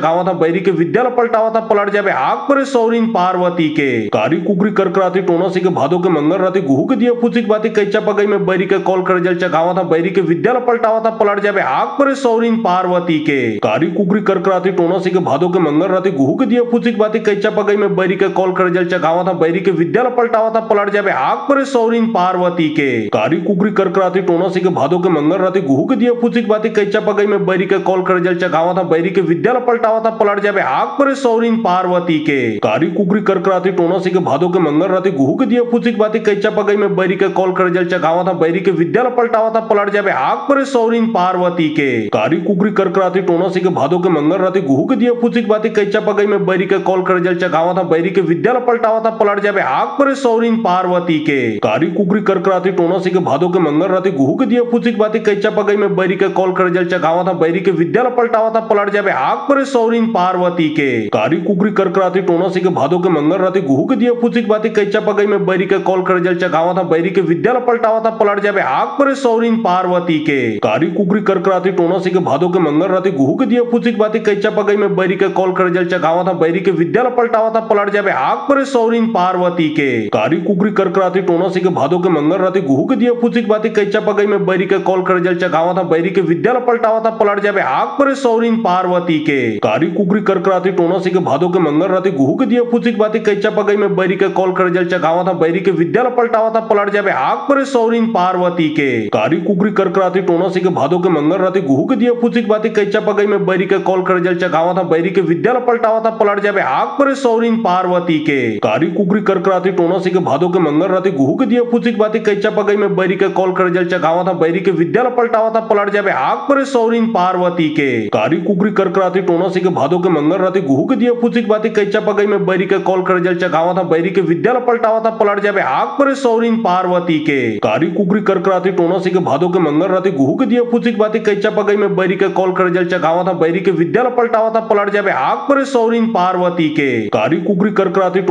विद्यालय पलटावा था पलट जाबे आग पर सौरीन पार्वती के कारी कुकरी करकराती टोना से के भादो के मंगल राती गुहू के दिया पुचिक बाती कैचा पगई में बैरी के कॉल कर जल चगावा था बैरी के विद्यालय पलटावा था पलट जाबे आग पर सौरीन पार्वती के कारी कुकरी करकराती टोना से के भादो के मंगल राती गुहू के दिया पुचिक बाती कैचा पगई में बैरी के कॉल कर जल चगावा था बैरी के विद्यालय पलटावा था पलट जाबे आग पर सौरीन पार्वती के कारी कुकरी करकराती टोना से के भादो के मंगल राती गुहू के दिया पुचिक बाती कैचा पगई में बैरी के कॉल कर जल चगावा था बैरी के विद्यालय पलटावा था पलट जाबे आग पर सौरीन पार्वती के कारी कुकरी करकराती टोना से के भादो के मंगल राती गुहू के दिया पुचिक बाती कैचा पगई में बैरी के कॉल कर जल चगावा था बैरी के विद्यालय पलटावा था पलट जाबे आग पर सौरीन पार्वती के कारी कुकरी करकराती टोना से के भादो के मंगल राती गुहू के दिया पुचिक बाती कैचा पगई में बैरी के कॉल कर जल चगावा था बैरी के विद्यालय पलटावा था पलट जाबे आग पर सौरीन पार्वती के कारी कुकरी करकराती टोना से के भादो के मंगल राती गुहू के दिया पुचिक बाती कैचा पगई में बैरी के कॉल कर जल चगावा था बैरी के विद्यालय पलटावा था पलट जाबे आग पर सौरीन पार्वती के कारी कुकरी करकराती टोना से के भादो के मंगल राती गुहू के दिया पुचिक बाती कैचा पगई में बैरी के कॉल कर जल चगावा था बैरी के विद्यालय पलटावा था पलट जाबे आग पर सौरीन पार्वती के कारी कुकरी करकराती टोना से के भादो के मंगल राती गुहू के दिया पुचिक बाती कैचा पगई में बैरी के कॉल कर जल चगावा था बैरी के विद्यालय पलटावा था पलट जाबे आग पर सौरीन पार्वती के कारी कुकरी करकराती टोना से के भादो के मंगल राती गुहू के दिया पुचिक बाती कैचा पगई में बैरी के कॉल कर जल चगावा था बैरी के विद्यालय पलटावा था पलट जाबे आग पर सौरीन पार्वती के कारी कुकरी करकराती टोना से के भादो के मंगल राती गुहू के दिया पुचिक बाती कैचा पगई में बैरी के कॉल कर जल चगावा था बैरी के विद्यालय पलटावा था पलट जाबे आग पर सौरीन पार्वती के कारी कुकरी करकराती टोना से के भादो के मंगल राती गुहू के दिया पुचिक बाती कैचा पगई में बैरी के कॉल कर जल चगावा था बैरी के विद्यालय पलटावा था पलट जाबे आग पर सौरीन पार्वती के कारी कुकरी करकराती टोना से के भादो के मंगल राती गुहू के दिया पुचिक बाती कैचा पगई में बैरी के कॉल कर जल चगावा था बैरी के विद्यालय पलटावा था पलट जाबे आग पर सौरीन पार्वती के कारी कुकरी करकराती टोना से के भादो के मंगल राती गुहू के दिया पुचिक बाती कैचा पगई में बैरी के कॉल कर जल चगावा था बैरी के विद्यालय पलटावा था पलट जाबे आग पर सौरीन पार्वती के कारी कुकरी करकराती टोना से के भादो के मंगल राती गुहू के दिया पुचिक बाती कैचा पगई में बैरी के कॉल कर जल चगावा था बैरी के विद्यालय पलटावा था पलट जाबे आग पर सौरीन पार्वती के कारी कुकरी करकराती टोना से के भादो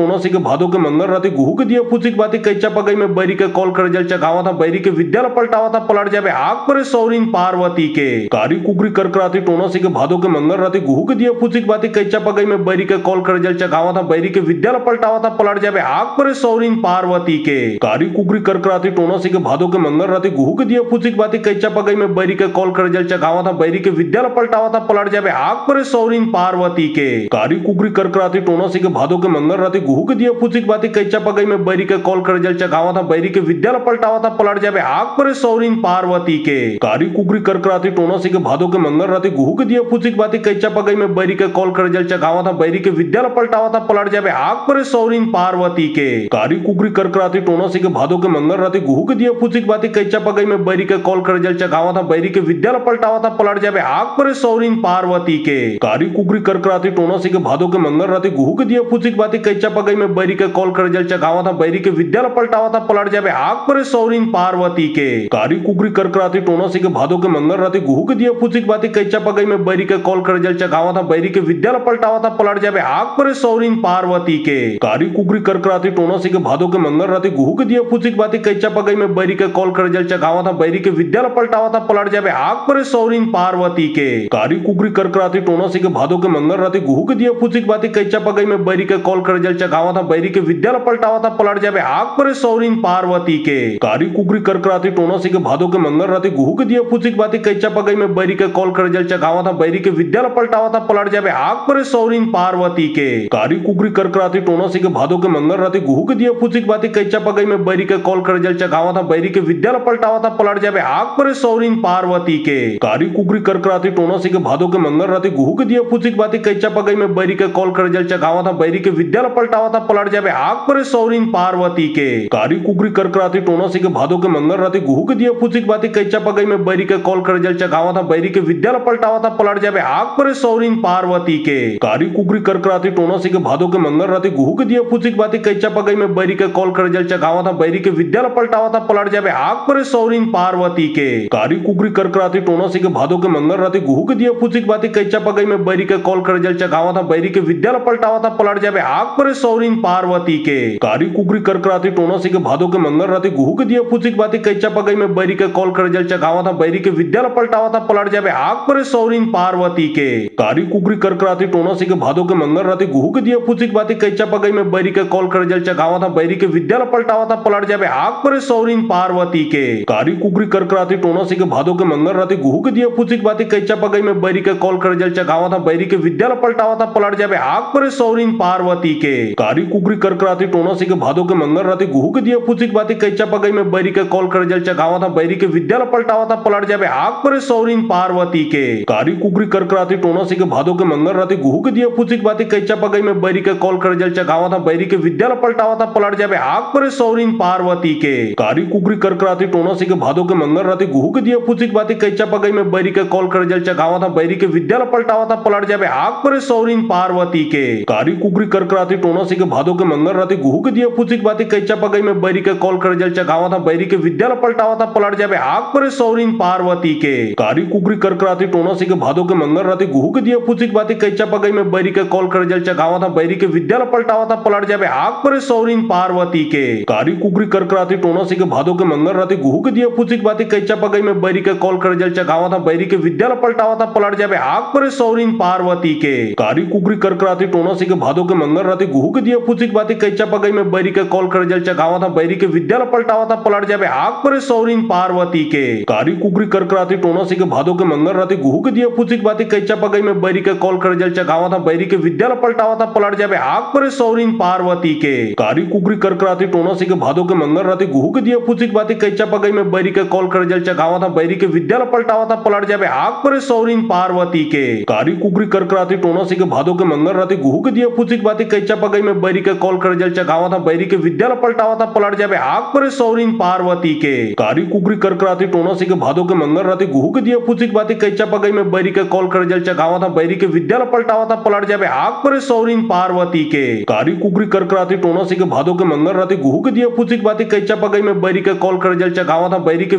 के मंगल राती गुहू के दिया पुचिक बाती कैचा पगई में बैरी के कॉल कर जल चगावा था बैरी के विद्यालय पलटावा था पलट जाबे आग पर सौरीन पार्वती के कारी कुकरी करकराती टोना से के भादो के मंगल राती गुहू के दिया पुचिक बाती कैचा पगई में बैरी के कॉल कर जल चगावा था बैरी के विद्यालय पलटावा था पलट जाबे आग पर सौरीन पार्वती के कारी कुकरी करकराती टोना से के भादो के मंगल राती गुहू के दिया पुचिक बाती कैचा पगई में बैरी के कॉल कर जल चगावा था बैरी के विद्यालय पलटावा था पलट जाबे आग पर सौरीन पार्वती के कारी कुकरी करकराती टोना से के भादो के मंगल राती गुहू के दिया पुचिक बाती कैचा पगई में बैरी के कॉल कर जल चगावा था बैरी के विद्यालय पलटावा था पलट जाबे आग पर सौरीन पार्वती के कारी कुकरी करकराती टोना से के भादो के मंगल राती गुहू के दिया पुचिक बाती कैचा पगई में बैरी के कॉल कर जल चगावा था बैरी के विद्यालय पलटावा था पलट जाबे आग पर सौरीन पार्वती के कारी कुकरी करकराती टोना से के भादो के मंगल राती गुहू के दिए फुसिक बाती कैचा पगई में बैरी के कॉल कर जल चगावा था बैरी के विद्यालय पलटावा था पलट जावे हाक पर सौरीन पार्वती के कारी कुकरी करकराती टोना सी के भादो के मंगल राती गुहू के दिए फुसिक बाती कैचा पगई में बैरी के कॉल कर जल चगावा था बैरी के विद्यालय पलटावा था पलट जावे हाक पर सौरीन पार्वती के कारी कुकरी करकराती टोना सी के भादो के मंगल राती गुहू के दिए फुसिक बाती कैचा पगई में बैरी के कॉल कर जल चगावा था बैरी के विद्यालय पलटावा था पलट जावे हाक पर सौरीन पार्वती के कारी कुकरी करकराती टोना सी के भादो के मंगल राती गुहू के दिए फुसिक बाती कैचा पगई में बैरी के कॉल कर जल चगावा था बैरी के विद्यालय पलटावा था पलट जावे हाक पर सौरीन पार्वती के कारी कुकरी करकराती टोना सी के भादो के मंगल राती गुहू के दिए फुसिक बाती कैचा पगई में बैरी के कॉल कर जल चगावा था बैरी के विद्यालय पलटावा था पलट जावे हाक पर सौरीन पार्वती के कारी कुकरी करकराती टोना सी के भादो के मंगल राती गुहू के दिए फुसिक बाती कैचा पगई में बैरी के कॉल कर जल चगावा था बैरी के विद्यालय पलटावा था पलट जावे हाक पर सौरीन पार्वती के कारी कुकरी करकराती टोना सी के भादो के मंगल राती गुहू के दिए फुसिक बाती कैचा पगई में बैरी के कॉल कर जल चगावा था बैरी के विद्यालय पलटावा था पलट जावे हाक पर सौरीन पार्वती के कारी कुकरी करकराती टोना सी के भादो के मंगल राती गुहू के दिए फुसिक बाती कैचा पगई में बैरी के कॉल कर जल चगावा था बैरी के विद्यालय पलटावा था पलट जावे हाक पर सौरीन पार्वती के कारी कुकरी करकराती टोना सी के भादो के मंगल राती गुहू के दिए फुसिक बाती कैचा पगई में बैरी के कॉल कर जल चगावा था बैरी के विद्यालय पलटावा था पलट जावे हाक पर सौरीन पार्वती के कारी कुकरी करकराती टोना सी के भादो के मंगल राती गुहू के दिए फुसिक बाती कैचा पगई में बैरी के कॉल कर जल चगावा था बैरी के विद्यालय पलटावा था पलट जावे हाक पर सौरीन पार्वती के कारी कुकरी करकराती टोना सी के भादो के मंगल राती गुहू के दिए फुसिक बाती कैचा पगई में बैरी के कॉल कर जल चगावा था बैरी के विद्यालय पलटावा था पलट जावे हाक पर सौरीन पार्वती के कारी कुकरी करकराती टोना सी के भादो के मंगल राती गुहू के दिए फुसिक बाती कैचा पगई में बैरी के कॉल कर जल चगावा था बैरी के विद्यालय पलटावा था पलट जावे हाक पर सौरीन पार्वती के कारी कुकरी करकराती टोना सी के भादो के मंगल राती गुहू के दिए फुसिक बाती कैचा पगई में बैरी के कॉल कर जल चगावा था बैरी के विद्यालय पलटावा था पलट जावे हाक पर सौरीन पार्वती के कारी कुकरी करकराती टोना सी के भादो के मंगल राती गुहू के दिए फुसिक बाती कैचा पगई में बैरी के कॉल कर जल चगावा था बैरी के विद्यालय पलटावा था पलट जावे हाक पर सौरीन पार्वती के कारी कुकरी करकराती टोना सी के भादो के मंगल राती गुहू के दिए फुसिक बाती कैचा पगई में बैरी के कॉल कर जल चगावा था बैरी के विद्यालय पलटावा था पलट जावे हाक पर सौरीन पार्वती के कारी कुकरी करकराती टोना सी के भादो के मंगल राती गुहू के दिए फुसिक बाती कैचा पगई में बैरी के कॉल कर जल चगावा था बैरी के विद्यालय पलटावा था पलट जावे हाक पर सौरीन पार्वती के कारी कुकरी करकराती टोना सी के भादो के मंगल राती गुहू के दिए फुसिक बाती कैचा पगई में बैरी के कॉल कर जल चगावा था बैरी के विद्यालय पलटावा था पलट जावे हाक पर सौरीन पार्वती के कारी कुकरी करकराती टोना सी के भादो के मंगल राती गुहू के दिए फुसिक बाती कैचा पगई में बैरी के कॉल कर जल चगावा था बैरी के विद्यालय पलटावा था पलट जावे हाक पर सौरीन पार्वती के कारी कुकरी करकराती टोना सी के भादो के मंगल राती गुहू के दिए फुसिक बाती कैचा पगई में बैरी के कॉल कर जल चगावा था बैरी के विद्यालय पलटावा था पलट जावे हाक पर सौरीन पार्वती के कारी कुकरी करकराती टोना सी के भादो के मंगल राती गुहू के दिए फुसिक बाती कैचा पगई में बैरी के कॉल कर जल चगावा था बैरी के विद्यालय पलटावा था पलट जावे हाक पर सौरीन पार्वती के कारी कुकरी करकराती टोना सी के भादो के मंगल राती गुहू के दिए फुसिक बाती कैचा पगई में बैरी के कॉल कर जल चगावा था बैरी के विद्यालय पलटावा था पलट जावे हाक पर सौरीन पार्वती के कारी कुकरी करकराती टोना सी के भादो के मंगल राती गुहू के दिए फुसिक बाती कैचा पगई में बैरी के कॉल कर जल चगावा था बैरी के विद्यालय पलटावा था पलट जावे हाक पर सौरीन पार्वती के कारी कुकरी करकराती टोना सी के भादो के मंगल राती गुहू के दिए फुसिक बाती कैचा पगई में बैरी के कॉल कर जल चगावा था बैरी के विद्यालय पलटावा था पलट जावे हाक पर सौरीन पार्वती के कारी कुकरी करकराती टोना सी के भादो के मंगल राती गुहू के दिए फुसिक बाती कैचा पगई में बैरी के कॉल कर जल चगावा था बैरी के विद्यालय पलटावा था पलट जावे हाक पर सौरीन पार्वती के कारी कुकरी करकराती टोना सी के भादो के मंगल राती गुहू के दिए फुसिक बाती कैचा पगई में बैरी के कॉल कर जल चगावा था बैरी के विद्यालय पलटावा था पलट जावे हाक पर सौरीन पार्वती के कारी कुकरी करकराती टोना सी के भादो के मंगल राती गुहू के दिए फुसिक बाती कैचा पगई में बैरी के कॉल कर जल चगावा था बैरी के विद्यालय पलटावा था पलट जावे हाक पर सौरीन पार्वती के कारी कुकरी करकराती टोना सी के भादो के मंगल राती गुहू के दिए फुसिक बाती कैचा पगई में बैरी के कॉल कर जल चगावा था बैरी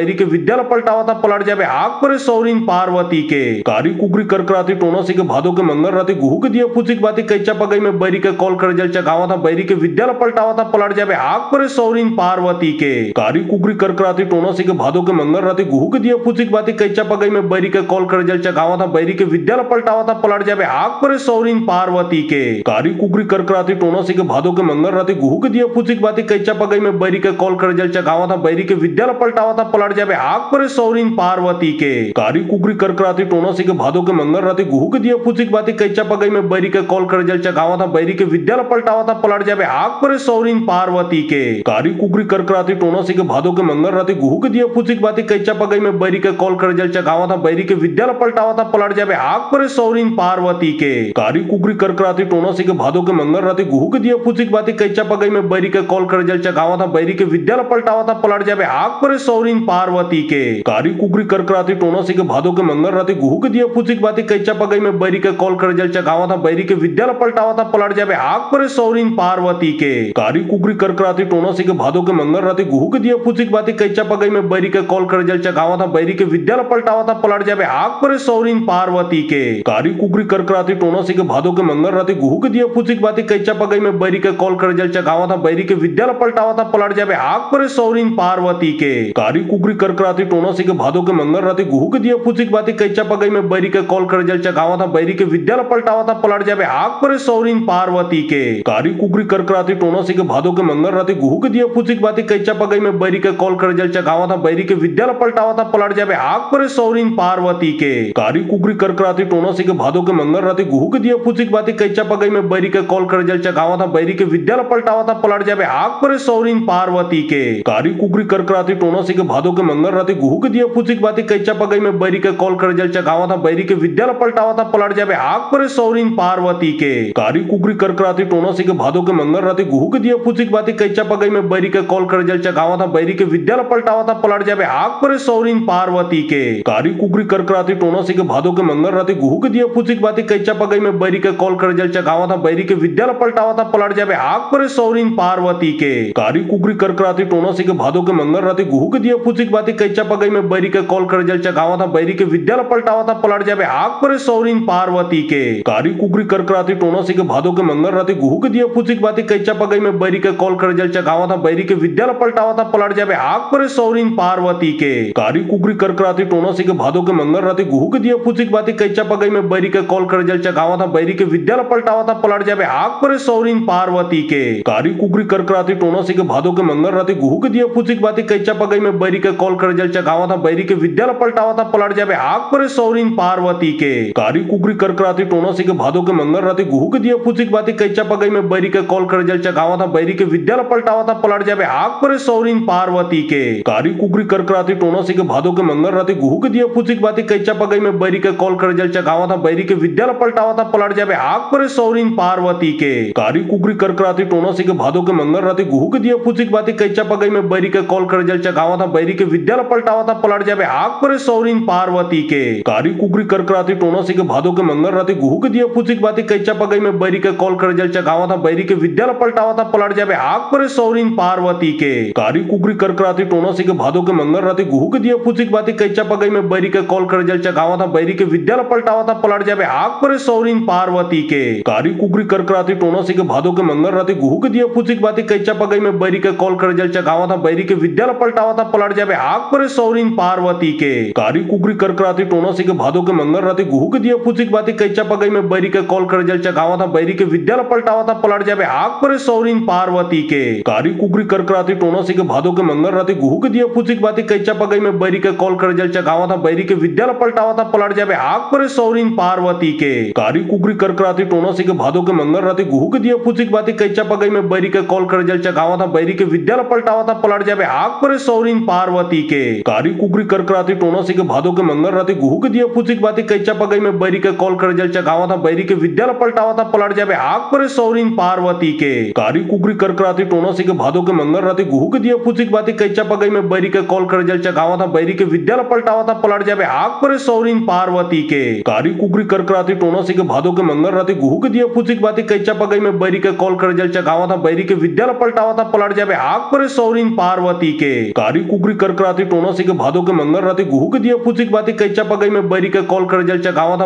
के विद्यालय पलटावा था पलट जावे हाक पर सौरीन पार्वती के कारी कुकरी करकराती टोना सी के भादो के मंगल राती गुहू के दिए फुसिक बाती कैचा पगई में बैरी के कॉल कर जल चगावा था बैरी के विद्यालय पलटावा था पलट जावे हाक पर सौरीन पार्वती के कारी कुकरी करकराती टोना सी के भादो के मंगल राती गुहू के दिए फुसिक बाती कैचा पगई में बैरी के कॉल कर जल चगावा था बैरी के विद्यालय पलटावा था पलट जावे हाक पर सौरीन पार्वती के कारी कुकरी करकराती टोना सी के भादो के मंगल राती गुहू के दिए फुसिक बाती कैचा पगई में बैरी के कॉल कर जल चगावा था बैरी के विद्यालय पलटावा था पलट जावे हाक पर सौरीन पार्वती के कारी कुकरी करकराती टोना सी के भादो के मंगल राती गुहू के दिए फुसिक बाती कैचा पगई में बैरी के कॉल कर जल चगावा था बैरी के विद्यालय पलटावा था पलट जावे हाक पर सौरीन पार्वती के कारी कुकरी करकराती टोना सी के भादो के मंगल राती गुहू के दिए फुसिक बाती कैचा पगई में बैरी के कॉल कर जल चगावा था बैरी बैरी के विद्यालय पलटावा था पलट जावे आग पर सौरीन पार्वती के कारी कुकरी करकराती टोना से के भादो के मंगल राती गुहू के दिया फुसिक बाती कैचा पगई में बैरी के कॉल कर जल चगावा था बैरी के विद्यालय पलटावा था पलट जावे आग पर सौरीन पार्वती के कारी कुकरी करकराती टोना से के भादो के मंगल राती गुहू के दिया फुसिक बाती कैचा पगई में बैरी के कॉल कर जल चगावा था बैरी के विद्यालय पलटावा था पलट जावे आग पर सौरीन पार्वती के कारी कुकरी करकराती टोना से के भादो के मंगल राती गुहू के दिया फुसिक बाती कैचा पगई में बैरी के कॉल कर जल चगावा था बैरी के विद्यालय पलटावा था पलट जावे आग पर सौरीन पार्वती के कारी कुकरी करकराती टोना से के भादो के मंगल राती गुहू के दिया फुसिक बाती कैचा पगई में बैरी के कॉल कर जल चगावा था बैरी के विद्यालय पलटावा था पलट जावे आग पर सौरीन पार्वती के कारी कुकरी करकराती टोना से के भादो के मंगल राती गुहू के दिया फुसिक बाती कैचा पगई में बैरी के कॉल कर जल चगावा था बैरी के विद्यालय पलटावा था पलट जावे आग पर सौरीन पार्वती के कारी कुकरी करकराती टोना से के भादो के मंगल राती गुहू के दिया फुसिक बाती कैचा पगई में बैरी के कॉल कर जल चगावा था बैरी के विद्यालय पलटावा था पलट जावे आग पर सौरीन पार्वती के कारी कुकरी करकराती टोना से के भादो के मंगल राती गुहू के दिया फुसिक बाती कैचा पगई में बैरी के कॉल कर जल चगावा था बैरी के विद्यालय पलटावा था पलट जावे आग पर सौरीन पार्वती के कारी कुकरी करकराती टोना से के भादो के मंगल राती गुहू के दिया फुसिक बाती कैचा पगई में बैरी के कॉल कर जल चगावा था बैरी के विद्यालय पलटावा था पलट जावे आग पर सौरीन पार्वती के कारी कुकरी करकराती टोना से के भादो के मंगल राती गुहू के दिया फुसिक बाती कैचा पगई में बैरी के कॉल कर जल चगावा था बैरी के विद्यालय पलटावा था पलट जावे आग पर सौरीन पार्वती के कारी कुकरी करकराती टोना से के भादो के मंगल राती गुहू के दिया फुसिक बाती कैचा पगई में बैरी के कॉल कर जल चगावा था बैरी के विद्यालय पलटावा था पलट जावे आग पर सौरीन पार्वती के कारी कुकरी करकराती टोना से के भादो के मंगल राती गुहू के दिया फुसिक बाती कैचा पगई में बैरी के कॉल कर जल चगावा था बैरी के विद्यालय पलटावा था पलट जावे आग पर सौरीन पार्वती के कारी कुकरी करकराती टोना से के भादो के मंगल राती गुहू के दिया फुसिक बाती कैचा पगई में बैरी के कॉल कर जल चगावा था बैरी के विद्यालय पलटावा था पलट जावे आग पर सौरीन पार्वती के कारी कुकरी करकराती टोना से के भादो के मंगल राती गुहू के दिया फुसिक बाती कैचा पगई में बैरी के कॉल कर जल चगावा था बैरी के विद्यालय पलटावा था पलट जावे आग पर सौरीन पार्वती के कारी कुकरी करकराती टोना से के भादो के मंगल राती गुहू के दिया फुसिक बाती कैचा पगई में बैरी के कॉल कर जल चगावा था बैरी के विद्यालय पलटावा था पलट जावे आग पर सौरीन पार्वती के कारी कुकरी करकराती टोना से के भादो के मंगल राती गुहू के दिया फुसिक बाती कैचा पगई में बैरी के कॉल कर जल चगावा था बैरी के विद्यालय पलटावा था पलट जावे आग पर सौरीन पार्वती के कारी कुकरी करकराती टोना से के भादो के मंगल राती गुहू के दिया फुसिक बाती कैचा पगई में बैरी के कॉल कर जल चगावा था बैरी के विद्यालय पलटावा था पलट जावे आग पर सौरीन पार्वती के कारी कुकरी करकराती टोना से के भादो के मंगल राती गुहू के दिया फुसिक बाती कैचा पगई में बैरी के कॉल कर जल चगावा था बैरी के विद्यालय पलटावा था पलट जावे आग पर सौरीन पार्वती के कारी कुकरी करकराती टोना से के भादो के मंगल राती गुहू के दिया फुसिक बाती कैचा पगई में बैरी के कॉल कर जल चगावा था बैरी के विद्यालय पलटावा था पलट जावे आग पर सौरीन पार्वती के कारी कुकरी करकराती टोना से के भादो के मंगल राती गुहू के दिया फुसिक बाती कैचा पगई में बैरी के कॉल कर जल चगावा था बैरी के विद्यालय पलटावा था पलट जावे आग पर सौरीन पार्वती के कारी कुकरी करकराती टोना से के भादो के मंगल राती गुहू के दिया फुसिक बाती कैचा पगई में बैरी के कॉल कर जल चगावा था बैरी के विद्यालय पलटावा था पलट जावे आग पर सौरीन पार्वती के कारी कुकरी करकराती टोना से के भादो के मंगल राती गुहू के दिया फुसिक बाती कैचा पगई में बैरी के कॉल कर जल चगावा था बैरी के विद्यालय पलटावा था पलट जावे आग पर सौरीन पार्वती के कारी कुकरी करकराती टोना से के भादो के मंगल राती गुहू के दिया फुसिक बाती कैचा पगई में बैरी के कॉल कर जल चगावा था बैरी के विद्यालय पलटावा था पलट जावे आग पर सौरीन पार्वती के कारी कुकरी करकराती टोना से के भादो के मंगल राती गुहू के दिया फुसिक बाती कैचा पगई में बैरी के कॉल कर जल चगावा था बैरी के विद्यालय पलटावा था पलट जावे आग पर सौरीन पार्वती के कारी कुकरी करकराती टोना से के भादो के मंगल राती गुहू के दिया फुसिक बाती कैचा पगई में बैरी के कॉल कर जल चगावा था बैरी के विद्यालय पलटावा था पलट जावे आग पर सौरीन पार्वती के कारी कुकरी करकराती टोना से के भादो के मंगल राती गुहू के दिया फुसिक बाती कैचा पगई में बैरी के कॉल कर जल चगावा था बैरी के विद्यालय पलटावा था पलट जावे आग पर सौरीन पार्वती के कारी कुकरी करकराती टोना से के भादो के मंगल राती गुहू के दिया फुसिक बाती कैचा पगई में बैरी के कॉल कर जल चगावा था बैरी के विद्यालय पलटावा था पलट जावे आग पर सौरीन पार्वती के कारी कुकरी करकराती टोना से के भादो के मंगल राती गुहू के दिया फुसिक बाती कैचा पगई में बैरी के कॉल कर जल चगावा था बैरी के विद्यालय पलटावा था पलट जावे आग पर सौरीन पार्वती के कारी कुकरी करकराती टोना से के भादो के मंगल राती गुहू के दिया फुसिक बाती कैचा पगई में बैरी के कॉल कर जल चगावा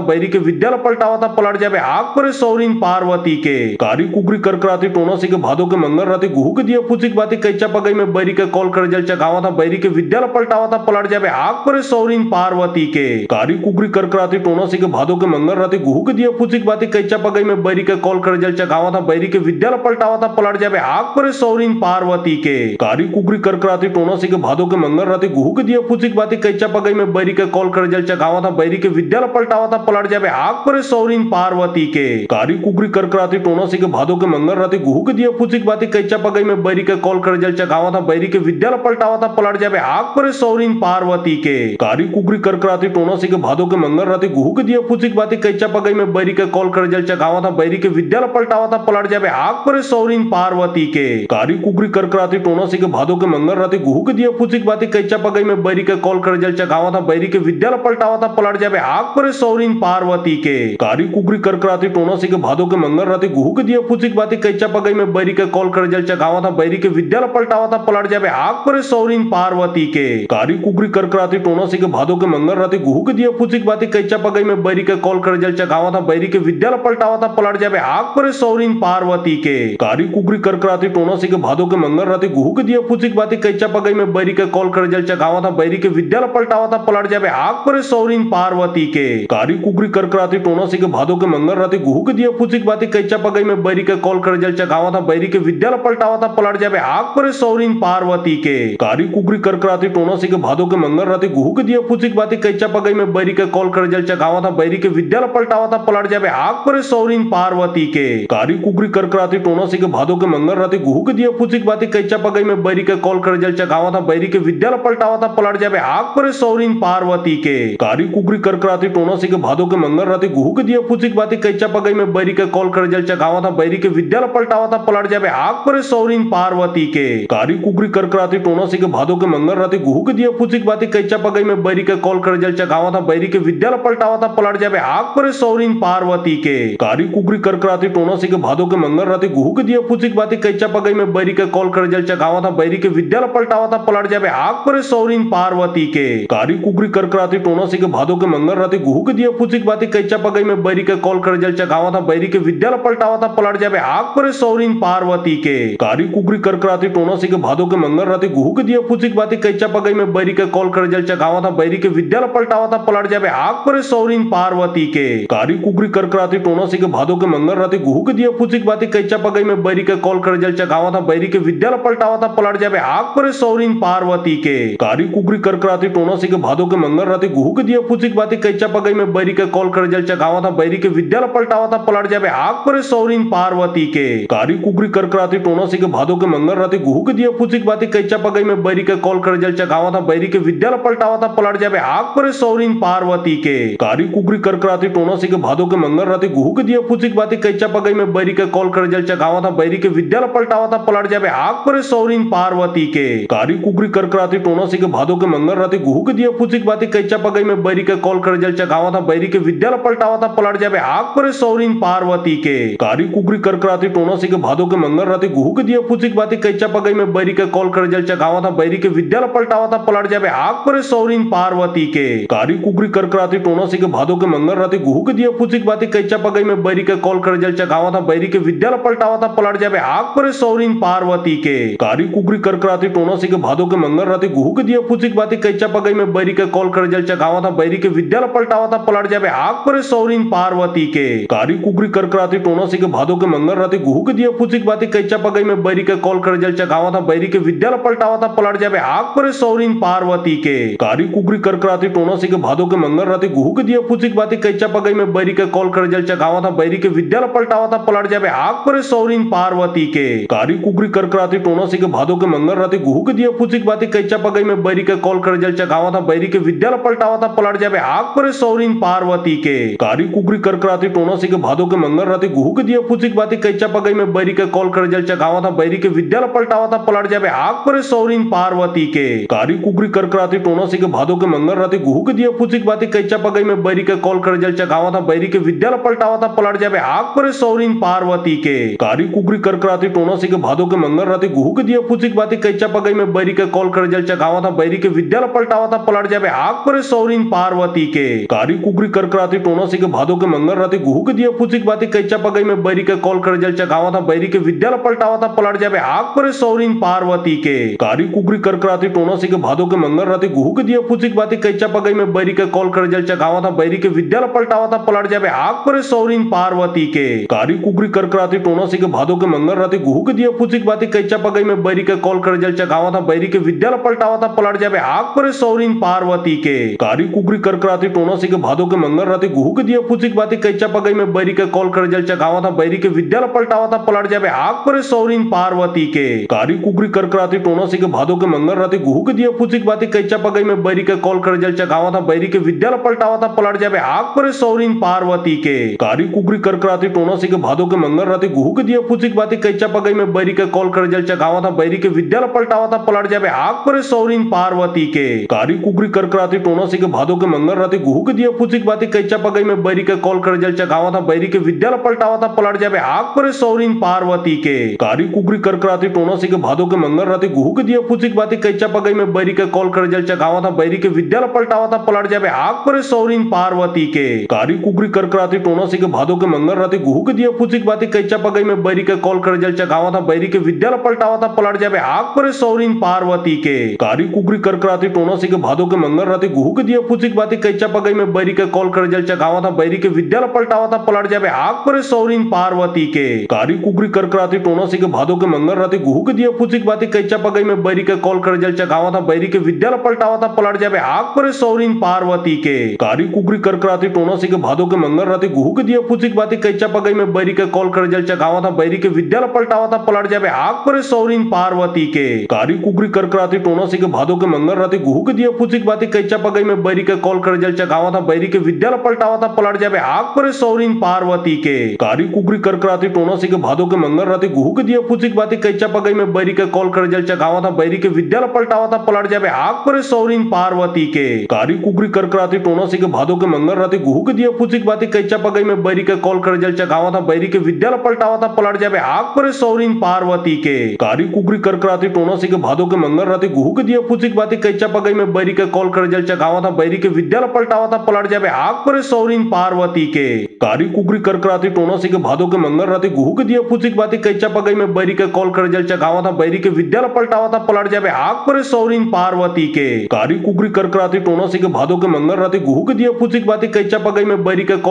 था बैरी के विद्यालय पलटावा था पलट जावे आग पर सौरीन पार्वती के कारी कुकरी करकराती टोना से के भादो के मंगल राती गुहू के दिया फुसिक बाती कैचा पगई में बैरी के कॉल कर जल चगावा था बैरी के विद्यालय पलटावा था पलट जावे आग पर सौरीन पार्वती के कारी कुकरी करकराती टोना से के भादो के मंगल राती गुहू के दिया फुसिक बाती कैचा पगई में बैरी के कॉल कर जल चगावा था बैरी के विद्यालय पलटावा था पलट जावे आग पर सौरीन पार्वती के कारी कुकरी करकराती टोना से के भादो के मंगल राती गुहू के दिया फुसिक बाती कैचा पगई में बैरी के कॉल कर जल चगावा था बैरी के विद्यालय पलटावा था पलट जावे आग पर सौरीन पार्वती के कारी कुकरी करकराती करकराती टोना सी के भादो के मंगल राती गुहू के दिया फुसिक बाती कैचा पगई में बैरी के कॉल कर जल चगावा था बैरी के विद्यालय पलटावा था पलट जावे आग पर सौरीन पार्वती के कारी कुकरी करकराती टोना सी के भादो के मंगल राती गुहू के दिया फुसिक बाती कैचा पगई में बैरी के कॉल कर जल चगावा था बैरी के विद्यालय पलटावा था पलट जावे आग पर सौरीन पार्वती के कारी कुकरी करकराती टोना सी के भादो के मंगल राती गुहू के दिया फुसिक बाती कैचा पगई में बैरी के कॉल कर जल चगावा था बैरी के विद्यालय पलटावा था पलट जावे आग पर सौरीन पार्वती के कारी कुकरी करकराती टोना सी के भादो के मंगल राती गुहू के दिया फुसिक बाती कैचा पगई में बैरी के कॉल कर जल चगावा था बैरी के विद्यालय पलटावा था पलट जावे आग पर सौरीन पार्वती के कारी कुकरी करकराती टोना सी के भादो के मंगल राती गुहू के दिया फुसिक बाती कैचा पगई में बैरी के कॉल कर जल चगावा था बैरी के विद्यालय पलटावा था पलट जावे आग पर सौरीन पार्वती के कारी कुकरी करकराती टोना सी के भादो के मंगल राती गुहू के दिया फुसिक बाती कैचा पगई में बैरी के कॉल कर जल चगावा था बैरी के विद्यालय पलटावा था पलट जावे आग पर सौरीन पार्वती के कारी कुकरी करकराती टोना सी के भादो के मंगल राती गुहू के दिया फुसिक बाती कैचा पगई में बैरी के कॉल कर जल चगावा था बैरी के विद्यालय पलटावा था पलट जावे आग पर सौरीन पार्वती के कारी कुकरी करकराती टोना सी के भादो के मंगल राती गुहू के दिया फुसिक बाती कैचा पगई में बैरी के कॉल कर जल चगावा था बैरी के विद्यालय पलटावा था पलट जावे आग पर सौरीन पार्वती के कारी कुकरी करकराती टोना सी के भादो के मंगल राती गुहू के दिया फुसिक बाती कैचा पगई में बैरी के कॉल कर जल चगावा था बैरी के विद्यालय पलटावा था पलट जावे आग पर सौरीन पार्वती के कारी कुकरी करकराती टोना सी के भादो के मंगल राती गुहू के दिया फुसिक बाती कैचा पगई में बैरी के कॉल कर जल चगावा था बैरी के विद्यालय पलटावा था पलट जावे आग पर सौरीन पार्वती के कारी कुकरी करकराती टोना सी के भादो के मंगल राती गुहू के दिया फुसिक बाती कैचा पगई में बैरी के कॉल कर जल चगावा था बैरी के विद्यालय पलटावा था पलट जावे आग पर सौरीन पार्वती के कारी कुकरी करकराती टोना सी के भादो के मंगल राती गुहू के दिया फुसिक बाती कैचा पगई में बैरी के कॉल कर जल चगावा था बैरी के विद्यालय पलटावा था पलट जावे आग पर सौरीन पार्वती के कारी कुकरी करकराती टोना सी के भादो के मंगल राती गुहू के दिया फुसिक बाती कैचा पगई में बैरी के कॉल कर जल चगावा था बैरी के विद्यालय पलटावा था पलट जावे आग पर सौरीन पार्वती के कारी कुकरी करकराती टोना सी के भादो के मंगल राती गुहू के दिया फुसिक बाती कैचा पगई में बैरी के कॉल कर जल चगावा था बैरी के विद्यालय पलटावा था पलट जावे आग पर सौरीन पार्वती के कारी कुकरी करकराती टोना सी के भादो के मंगल राती गुहू के दिया फुसिक बाती कैचा पगई में बैरी के कॉल कर जल चगावा था बैरी के विद्यालय पलटावा था पलट जावे आग पर सौरीन पार्वती के कारी कुकरी करकराती टोना सी के भादो के मंगल राती गुहू के दिया फुसिक बाती कैचा पगई में बैरी के कॉल कर जल चगावा था बैरी के विद्यालय पलटावा था पलट जावे आग पर सौरीन पार्वती के कारी कुकरी करकराती टोना सी के भादो के मंगल राती गुहू के दिया फुसिक बाती कैचा पगई में बैरी के कॉल कर जल चगावा था बैरी के विद्यालय पलटावा था पलट जावे आग पर सौरीन पार्वती के कारी कुकरी करकराती टोना सी के भादो के मंगल राती गुहू के दिया फुसिक बाती कैचा पगई में बैरी के कॉल कर जल चगावा था बैरी के विद्यालय पलटावा था पलट जावे आग पर सौरीन पार्वती के कारी कुकरी करकराती टोना सी के भादो के मंगल राती गुहू के दिया फुसिक बाती कैचा पगई में बैरी के कॉल कर जल चगावा था बैरी के विद्यालय पलटावा था पलट जावे आग पर सौरीन पार्वती के कारी कुकरी करकराती टोना सी के भादो के मंगल राती गुहू के दिया फुसिक बाती कैचा पगई में बैरी के कॉल कर जल चगावा था बैरी के विद्यालय पलटावा था पलट जावे आग पर सौरीन पार्वती के कारी कुकरी करकराती टोना सी के भादो के मंगल राती गुहू के दिया फुसिक बाती कैचा पगई में बैरी के कॉल कर जल चगावा था बैरी के विद्यालय पलटावा था पलट जावे आग पर सौरीन पार्वती के कारी कुकरी करकराती टोना सी के भादो के मंगल राती गुहू के दिया फुसिक बाती कैचा पगई में बैरी के कॉल कर जल चगावा था बैरी के विद्यालय पलटावा था पलट जावे आग पर सौरीन पार्वती के कारी कुकरी करकराती टोना सी के भादो के मंगल राती गुहू के दिया फुसिक बाती कैचा पगई में बैरी के कॉल कर जल चगावा था बैरी के विद्यालय पलटावा था पलट जावे आग पर सौरीन पार्वती के कारी कुकरी करकराती टोना सी के भादो के मंगल राती गुहू के दिया फुसिक बाती कैचा पगई में बैरी के कॉल कर जल चगावा था बैरी के विद्यालय पलटावा था पलट जावे आग पर सौरीन पार्वती के कारी कुकरी करकराती टोना सी के भादो के मंगल राती गुहू के दिया फुसिक बाती कैचा पगई में बैरी के कॉल कर जल चगावा था बैरी के विद्यालय पलटावा था पलट जावे आग पर सौरीन पार्वती के कारी कुकरी करकराती टोना सी के भादो के मंगल राती गुहू के दिया फुसिक बाती कैचा पगई में बैरी के कॉल कर जल चगावा था बैरी के विद्यालय पलटावा था पलट जावे आग पर सौरीन पार्वती के कारी कुकरी करकराती टोना सी के भादो के मंगल राती गुहू के दिया फुसिक बाती कैचा पगई में बैरी के कॉल कर जल चगावा था बैरी के विद्यालय पलटावा था पलट जावे आग पर सौरीन पार्वती के कारी कुकरी करकराती टोना सी के भादो के मंगल राती गुहू के दिया फुसिक बाती कैचा पगई में बैरी के कॉल कर जल चगावा था बैरी के विद्यालय पलटावा था पलट जावे आग पर सौरीन पार्वती के कारी कुकरी करकराती टोना सी के भादो के मंगल राती गुहू के दिया फुसिक बाती कैचा पगई में बैरी के कॉल कर जल चगावा था बैरी के विद्यालय पलटावा था पलट जावे आग पर सौरीन पार्वती के कारी कुकरी करकराती टोना सी के भादो के मंगल राती गुहू के दिया फुसिक बाती कैचा पगई में बैरी के कॉल कर जल चगावा था बैरी के विद्यालय पलटावा था पलट जावे आग पर सौरीन पार्वती के कारी कुकरी करकराती टोना सी के भादो के मंगल राती गुहू के दिया फुसिक बाती कैचा पगई में बैरी के कॉल कर जल चगावा था बैरी के विद्यालय पलटावा था पलट जावे आग पर सौरीन पार्वती के कारी कुकरी करकराती टोना सी के भादो के मंगल राती गुहू के दिया फुसिक बाती कैचा पगई में बैरी के कॉल कर जल चगावा था बैरी के विद्यालय पलटावा था पलट जावे आग पर सौरीन पार्वती के कारी कुकरी करकराती टोनासी के भादो के मंगल राती गुहू के दिया फुसिक बाती कैचा पगई में बैरी के कॉल कर जल चगावा था बैरी के विद्यालय पलटावा था पलट जावे आग पर सौरीन पार्वती के कारी कुकरी करकराती टोनासी के भादो के मंगल राती गुहू के दिया फुसिक बाती कैचा पगई में बैरी के कॉल कर जल चगावा था बैरी के विद्यालय पलटावा था पलट जावे आग पर सौरीन पार्वती के कारी कुकरी करकराती टोनासी के भादो के मंगल राती गुहू के दिया फुसिक बाती कैचा पगई में बैरी के कॉल कर जल चगावा था बैरी के विद्यालय पलटावा था पलट जावे आग पर सौरीन पार्वती के कारी कुकरी करकराती टोनासी के भादो के मंगल राती गुहू के दिया फुसिक बाती कैचा पगई में बैरी के कॉल कर जल चगावा था बैरी के विद्यालय पलटावा था पलट जावे आग पर सौरीन पार्वती के कारी कुकरी करकराती टोनासी के भादो के मंगल राती गुहू के दिया फुसिक बाती कैचा पगई में बैरी के कॉल कर जल चगावा था बैरी के विद्यालय पलटावा था पलट जावे आग पर सौरीन पार्वती के कारी कुकरी करकराती टोनासी के भादो के मंगल राती गुहू के दिया फुसिक बाती कैचा पगई में बैरी के कॉल कर जल चगावा था बैरी के विद्यालय पलटावा था पलट जावे आग पर सौरीन पार्वती के कारी कुकरी करकराती टोनासी के भादो के मंगल राती गुहू के दिया फुसिक बाती कैचा पगई में बैरी के कॉल कर जल चगावा था बैरी के विद्यालय पलटावा था पलट जावे आग पर सौरीन पार्वती के कारी कुकरी करकराती टोनासी के भादो के मंगल राती गुहू के दिया फुसिक बाती कैचा पगई में बैरी के कॉल कर जल चगावा था बैरी के विद्यालय पलटावा था पलट जावे आग पर सौरीन पार्वती के कारी कुकरी करकराती टोनासी के भादो के मंगल राती गुहू के दिया फुसिक बाती कैचा पगई में बैरी के कॉल कर जल चगावा था बैरी के विद्यालय पलटावा था पलट जावे आग पर सौरीन पार्वती के कारी कुकरी करकराती टोनासी के भादो के मंगल राती गुहू के दिया फुसिक बाती कैचा पगई में बैरी के कॉल कर जल चगावा था बैरी के विद्यालय पलटावा था पलट जावे आग पर सौरीन पार्वती के कारी कुकरी करकराती टोनासी के भादो के मंगल राती गुहू के दिया फुसिक बाती कैचा पगई में बैरी के कॉल कर जल चगावा था बैरी के विद्यालय पलटावा था पलट जावे आग पर सौरीन पार्वती के कारी कुकरी करकराती टोनासी के भादो के मंगल राती गुहू के दिया फुसिक बाती कैचा पगई में बैरी के कॉल कर जल चगावा था बैरी के विद्यालय पलटावा था पलट जावे आग पर सौरीन पार्वती के कारी कुकरी करकराती टोनासी के भादो के मंगल राती गुहू के दिया फुसिक बाती कैचा पगई में बैरी के कॉल कर जल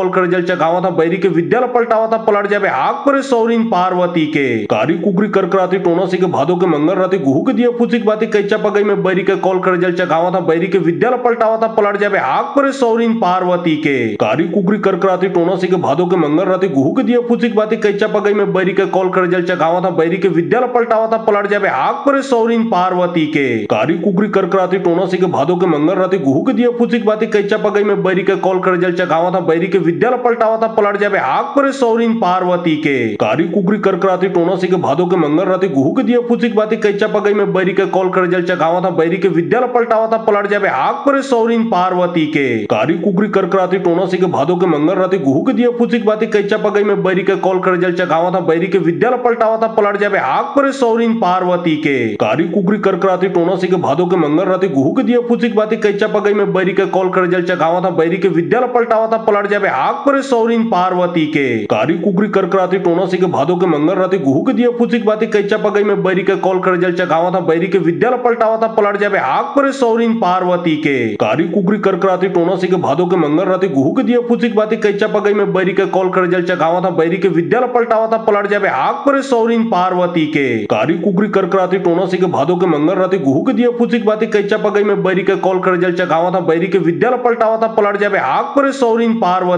चगावा था बैरी के विद्यालय पलटावा था पलट जावे आग पर सौरीन पार्वती के कारी कुकरी करकराती टोनासी के भादो के मंगल राती गुहू के दिया फुसिक बाती कैचा पगई में बैरी के कॉल कर जल चगावा था बैरी के विद्यालय पलटावा था पलट जावे आग पर सौरीन पार्वती के कारी कुकरी करकराती टोनासी के भादो के मंगल राती गुहू के दिया फुसिक बाती कैचा पगई में बैरी के कॉल कर जल चगावा था बैरी के विद्यालय पलटावा था पलट जावे आग पर सौरीन पार्वती के कारी कुकरी करकराती टोनासी के भादो के मंगल राती गुहू के दिया फुसिक बाती कैचा पगई में बैरी के कॉल कर जल चगावा था बैरी के विद्यालय पलटावा था पलट जावे आग पर सौरीन पार्वती के कारी कुकरी करकराती टोनासी के भादो के मंगल राती गुहू के दिया फुसिक बाती कैचा पगई में बैरी के कॉल कर जल चगावा था बैरी के विद्यालय पलटावा था पलट जावे आग पर सौरीन पार्वती के कारी कुकरी करकराती टोनासी के भादो के मंगल राती गुहू के दिया फुसिक बाती कैचा पगई में बैरी के कॉल कर जल चगावा था बैरी के विद्यालय पलटावा था पलट जावे आग पर सौरीन पार्वती के कारी कुकरी करकराती टोनासी के भादो के मंगल राती गुहू के दिया फुसिक बाती कैचा पगई में बैरी के कॉल कर जल चगावा था बैरी के विद्यालय पलटावा था पलट जावे आग पर सौरीन पार्वती के कारी कुकरी करकराती टोनासी के भादो के मंगल राती गुहू के दिया फुसिक बाती कैचा पगई में बैरी के कॉल कर जल चगावा था बैरी के विद्यालय पलटावा था पलट जावे आग पर सौरीन पार्वती के कारी कुकरी करकराती टोनासी के भादो के मंगल राती गुहू के दिया फुसिक बाती कैचा पगई में बैरी के कॉल कर जल चगावा था बैरी के विद्यालय पलटावा था पलट जावे आग पर सौरीन पार्वती के कारी कुकरी करकराती टोनासी के भादो के मंगल राती गुहू के दिया फुसिक बाती कैचा पगई में बैरी के कॉल कर जल चगावा था बैरी के विद्यालय पलटावा था पलट जावे आग पर सौरीन पार्वती के कारी कुकरी करकराती टोनासी के भादो के मंगल राती गुहू के दिया फुसिक बाती कैचा पगई में बैरी के कॉल कर जल चगावा था बैरी के विद्यालय पलटावा था पलट जावे आग पर सौरीन पार्वती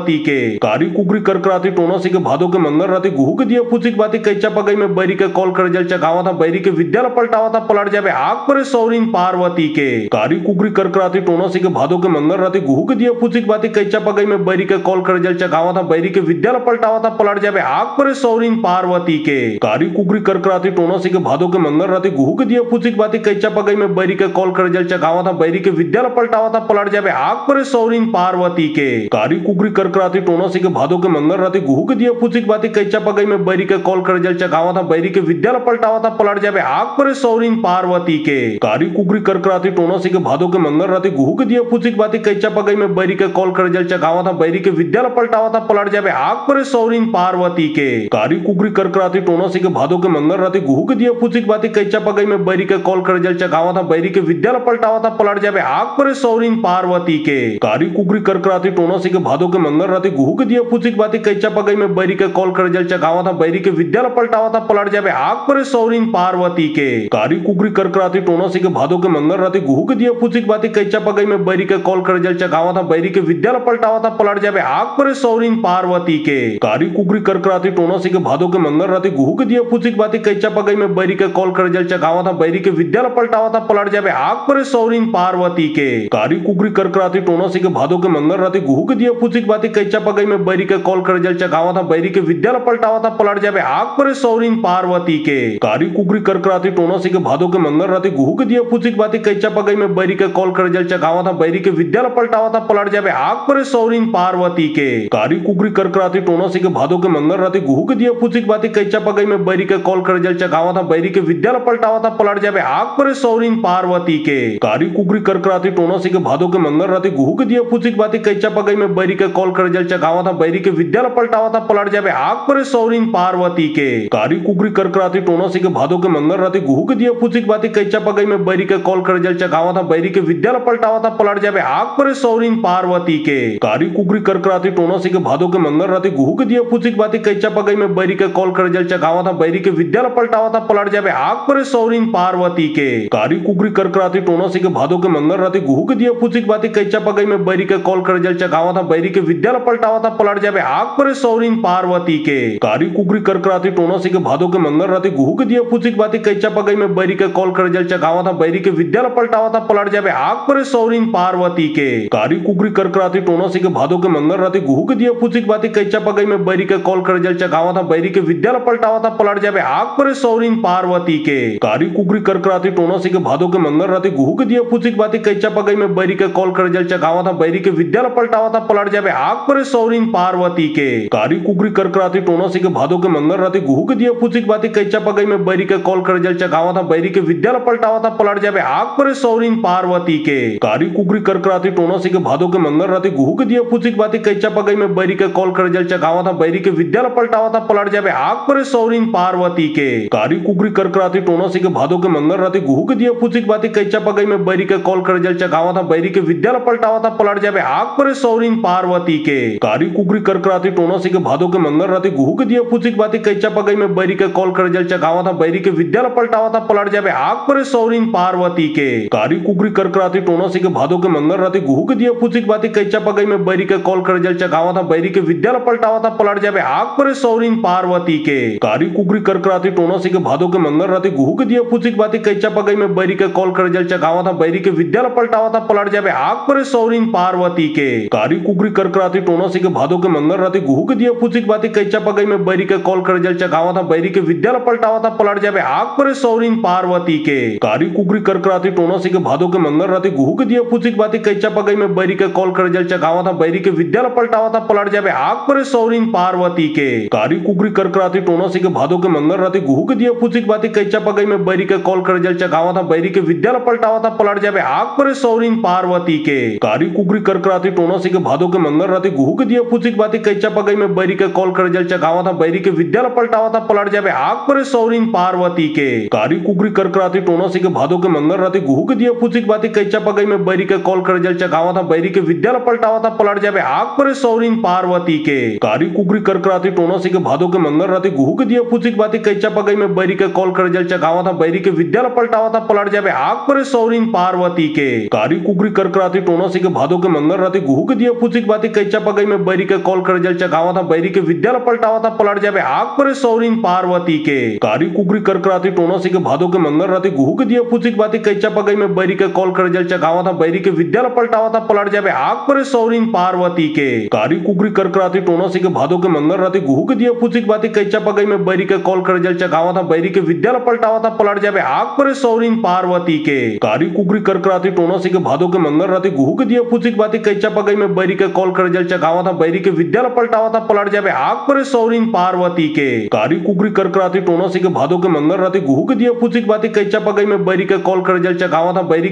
के कारी कुकरी करकराती टोनासी के भादो के मंगल राती गुहू के दिया फुसिक बाती कैचा पगई में बैरी के कॉल कर जल चगावा था बैरी के विद्यालय पलटावा था पलट जावे आग पर सौरीन पार्वती के कारी कुकरी करकराती टोनासी के भादो के मंगल राती गुहू के दिया फुसिक बाती कैचा पगई में बैरी के कॉल कर जल चगावा था बैरी के विद्यालय पलटावा था पलट जावे आग पर सौरीन पार्वती के कारी कुकरी करकराती टोनासी के भादो के मंगल राती गुहू के दिया फुसिक बाती कैचा पगई में बैरी के कॉल कर जल चगावा था बैरी के विद्यालय पलटावा था पलट जावे आग पर सौरीन पार्वती के कारी कुकरी करकराती टोनासी के भादो के मंगल राती गुहू के दिया फुसिक बाती कैचा पगई में बैरी के कॉल कर जल चगावा था बैरी के विद्यालय पलटावा था पलट जावे आग पर सौरीन पार्वती के कारी कुकरी करकराती टोनासी के भादो के मंगल राती गुहू के दिया फुसिक बाती कैचा पगई में बैरी के कॉल कर जल चगावा था बैरी के विद्यालय पलटावा था पलट जावे आग पर सौरीन पार्वती के कारी कुकरी करकराती टोनासी के भादो के मंगल राती गुहू के दिया फुसिक बाती कैचा पगई में बैरी के कॉल कर जल चगावा था बैरी के विद्यालय पलटावा था पलट जावे आग पर सौरीन पार्वती के कारी कुकरी करकराती टोनासी के भादो के मंगल राती गुहू के दिया फुसिक बाती कैचा पगई में बैरी के कॉल कर जल चगावा था बैरी के विद्यालय पलटावा था पलट जावे आग पर सौरीन पार्वती के कारी कुकरी करकराती टोनासी के भादो के मंगल राती गुहू के दिया फुसिक बाती कैचा पगई में बैरी के कॉल कर जल चगावा था बैरी के विद्यालय पलटावा था पलट जावे आग पर सौरीन पार्वती के कारी कुकरी करकराती टोनासी के भादो के मंगल राती गुहू के दिया फुसिक बाती कैचा पगई में बैरी के कॉल कर जल चगावा था बैरी के विद्यालय पलटावा था पलट जावे आग पर सौरीन पार्वती के कारी कुकरी करकराती टोनासी के भादो के मंगल राती गुहू के दिया फुसिक बाती कैचा पगई में बैरी के कॉल कर जल चगावा था बैरी के विद्यालय पलटावा था पलट जावे आग पर सौरीन पार्वती के कारी कुकरी करकराती टोनासी के भादो के मंगल राती गुहू के दिया फुसिक बाती कैचा पगई में बैरी के कॉल कर जल चगावा था बैरी के विद्यालय पलटावा था पलट जावे आग पर सौरीन पार्वती के कारी कुकरी करकराती टोनासी के भादो के मंगल राती गुहू के दिया फुसिक बाती कैचा पगई में बैरी के कॉल कर जल चगावा था बैरी के विद्यालय पलटावा था पलट जावे आग पर सौरीन पार्वती के कारी कुकरी करकराती टोनासी के भादो के मंगल राती गुहू के दिया फुसिक बाती कैचा पगई में बैरी के कॉल कर जल चगावा था बैरी के विद्यालय पलटावा था पलट जावे आग पर सौरीन पार्वती के कारी कुकरी करकराती टोनासी के भादो के मंगल राती गुहू के दिया फुसिक बाती कैचा पगई में बैरी के कॉल कर जल चगावा था बैरी के विद्यालय पलटावा था पलट जावे आग पर सौरीन पार्वती के कारी कुकरी करकराती टोनासी के भादो के मंगल राती गुहू के दिया फुसिक बाती कैचा पगई में बैरी के कॉल कर जल चगावा था बैरी के विद्यालय पलटावा था पलट जावे आग पर सौरीन पार्वती के कारी कुकरी करकराती टोनासी के भादो के मंगल राती गुहू के दिया फुसिक बाती कैचा पगई में बैरी के कॉल कर जल चगावा था बैरी के विद्यालय पलटावा था पलट जावे आग पर सौरीन पार्वती के कारी कुकरी करकराती टोनासी के भादो के मंगल राती गुहू के दिया फुसिक बाती कैचा पगई में बैरी के कॉल कर जल चगावा था बैरी के विद्यालय पलटावा था पलट जावे आग पर सौरीन पार्वती के कारी कुकरी करकराती टोनासी के भादो के मंगल राती गुहू के दिया फुसिक बाती कैचा पगई में बैरी के कॉल कर जल चगावा था बैरी के विद्यालय पलटावा था पलट जावे आग पर सौरीन पार्वती के कारी कुकरी करकराती टोनासी के भादो के मंगल राती गुहू के दिया फुसिक बाती कैचा पगई में बैरी के कॉल कर जल चगावा था बैरी के विद्यालय पलटावा था पलट जावे आग पर सौरीन पार्वती के कारी कुकरी करकराती टोनासी के भादो के मंगल राती गुहू के दिया फुसिक बाती कैचा पगई में बैरी के कॉल कर जल चगावा था बैरी के विद्यालय पलटावा था पलट जावे आग पर सौरीन पार्वती के कारी कुकरी करकराती टोनासी के भादो के मंगल राती गुहू के दिया फुसिक बाती कैचा पगई में बैरी के कॉल कर जल चगावा था बैरी के विद्यालय पलटावा था पलट जावे आग पर सौरीन पार्वती के कारी कुकरी करकराती टोनासी के भादो के मंगल राती गुहू के दिया फुसिक बाती कैचा पगई में बैरी के कॉल कर जल चगावा था बैरी के विद्यालय पलटावा था पलट जावे आग पर सौरीन पार्वती के कारी कुकरी करकराती टोनासी के भादो के मंगल राती गुहू के दिया फुसिक बाती कैचा पगई में बैरी के कॉल कर जल चगावा था बैरी के विद्यालय पलटावा था पलट जावे आग पर सौरीन पार्वती के कारी कुकरी करकराती टोनासी के भादो के मंगल राती गुहू के दिया फुसिक बाती कैचा पगई में बैरी के कॉल कर जल चगावा था बैरी के विद्यालय पलटावा था पलट जावे आग पर सौरीन पार्वती के कारी कुकरी करकराती टोनासी के भादो के मंगल राती गुहू के दिया फुसिक बाती कैचा पगई में बैरी के कॉल कर जल चगावा था बैरी के विद्यालय पलटावा था पलट जावे आग पर सौरीन पार्वती के कारी कुकरी करकराती टोनासी के भादो के मंगल राती गुहू के दिया फुसिक बाती कैचा पगई में बैरी के कॉल कर जल चगावा था बैरी के विद्यालय पलटावा था पलट जावे आग पर सौरीन पार्वती के कारी कुकरी करकराती टोनासी के भादो के मंगल राती गुहू के दिया फुसिक बाती कैचा पगई में बैरी के कॉल कर जल चगावा था बैरी के विद्यालय पलटावा था पलट जावे आग पर सौरीन पार्वती के कारी कुकरी करकराती टोनासी के भादो के मंगल राती गुहू के दिया फुसिक बाती कैचा पगई में बैरी के कॉल कर जल चगावा था बैरी के विद्यालय पलटावा था पलट जावे आग पर सौरीन पार्वती के कारी कुकरी करकराती टोनासी के भादो के मंगल राती गुहू के दिया फुसिक बाती कैचा पगई में बैरी के कॉल कर जल चगावा था बैरी के विद्यालय पलटावा था पलट जावे आग पर सौरीन पार्वती के कारी कुकरी करकराती टोनासी के भादो के मंगल राती गुहू के दिया फुसिक बाती कैचा पगई में बैरी के कॉल कर जल चगावा था बैरी के विद्यालय पलटावा था पलट जावे आग पर सौरीन पार्वती के कारी कुकरी करकराती टोनासी के भादो के मंगल राती गुहू के दिया फुसिक बाती कैचा पगई में बैरी के कॉल कर जल चगावा था बैरी के विद्यालय पलटावा था पलट जावे आग पर सौरीन पार्वती के कारी कुकरी करकराती टोनासी के भादो के मंगल राती गुहू के दिया फुसिक बाती कैचा पगई में बैरी के कॉल कर जल चगावा था बैरी के विद्यालय पलटावा था पलट जावे आग पर सौरीन पार्वती के कारी कुकरी करकराती टोनासी के भादो के मंगल राती गुहू के दिया फुसिक बाती कैचा पगई में बैरी के कॉल कर जल चगावा था बैरी के विद्यालय पलटावा था पलट जावे आग पर सौरीन पार्वती के कारी कुकरी करकराती टोनासी के भादो के मंगल राती गुहू के दिया फुसिक बाती कैचा पगई में बैरी के कॉल कर जल चगावा था बैरी के विद्यालय पलटावा था पलट जावे आग पर सौरीन पार्वती के कारी कुकरी करकराती टोनासी के भादो के मंगल राती गुहू के दिया फुसिक बाती कैचा पगई में बैरी के कॉल कर जल चगावा था बैरी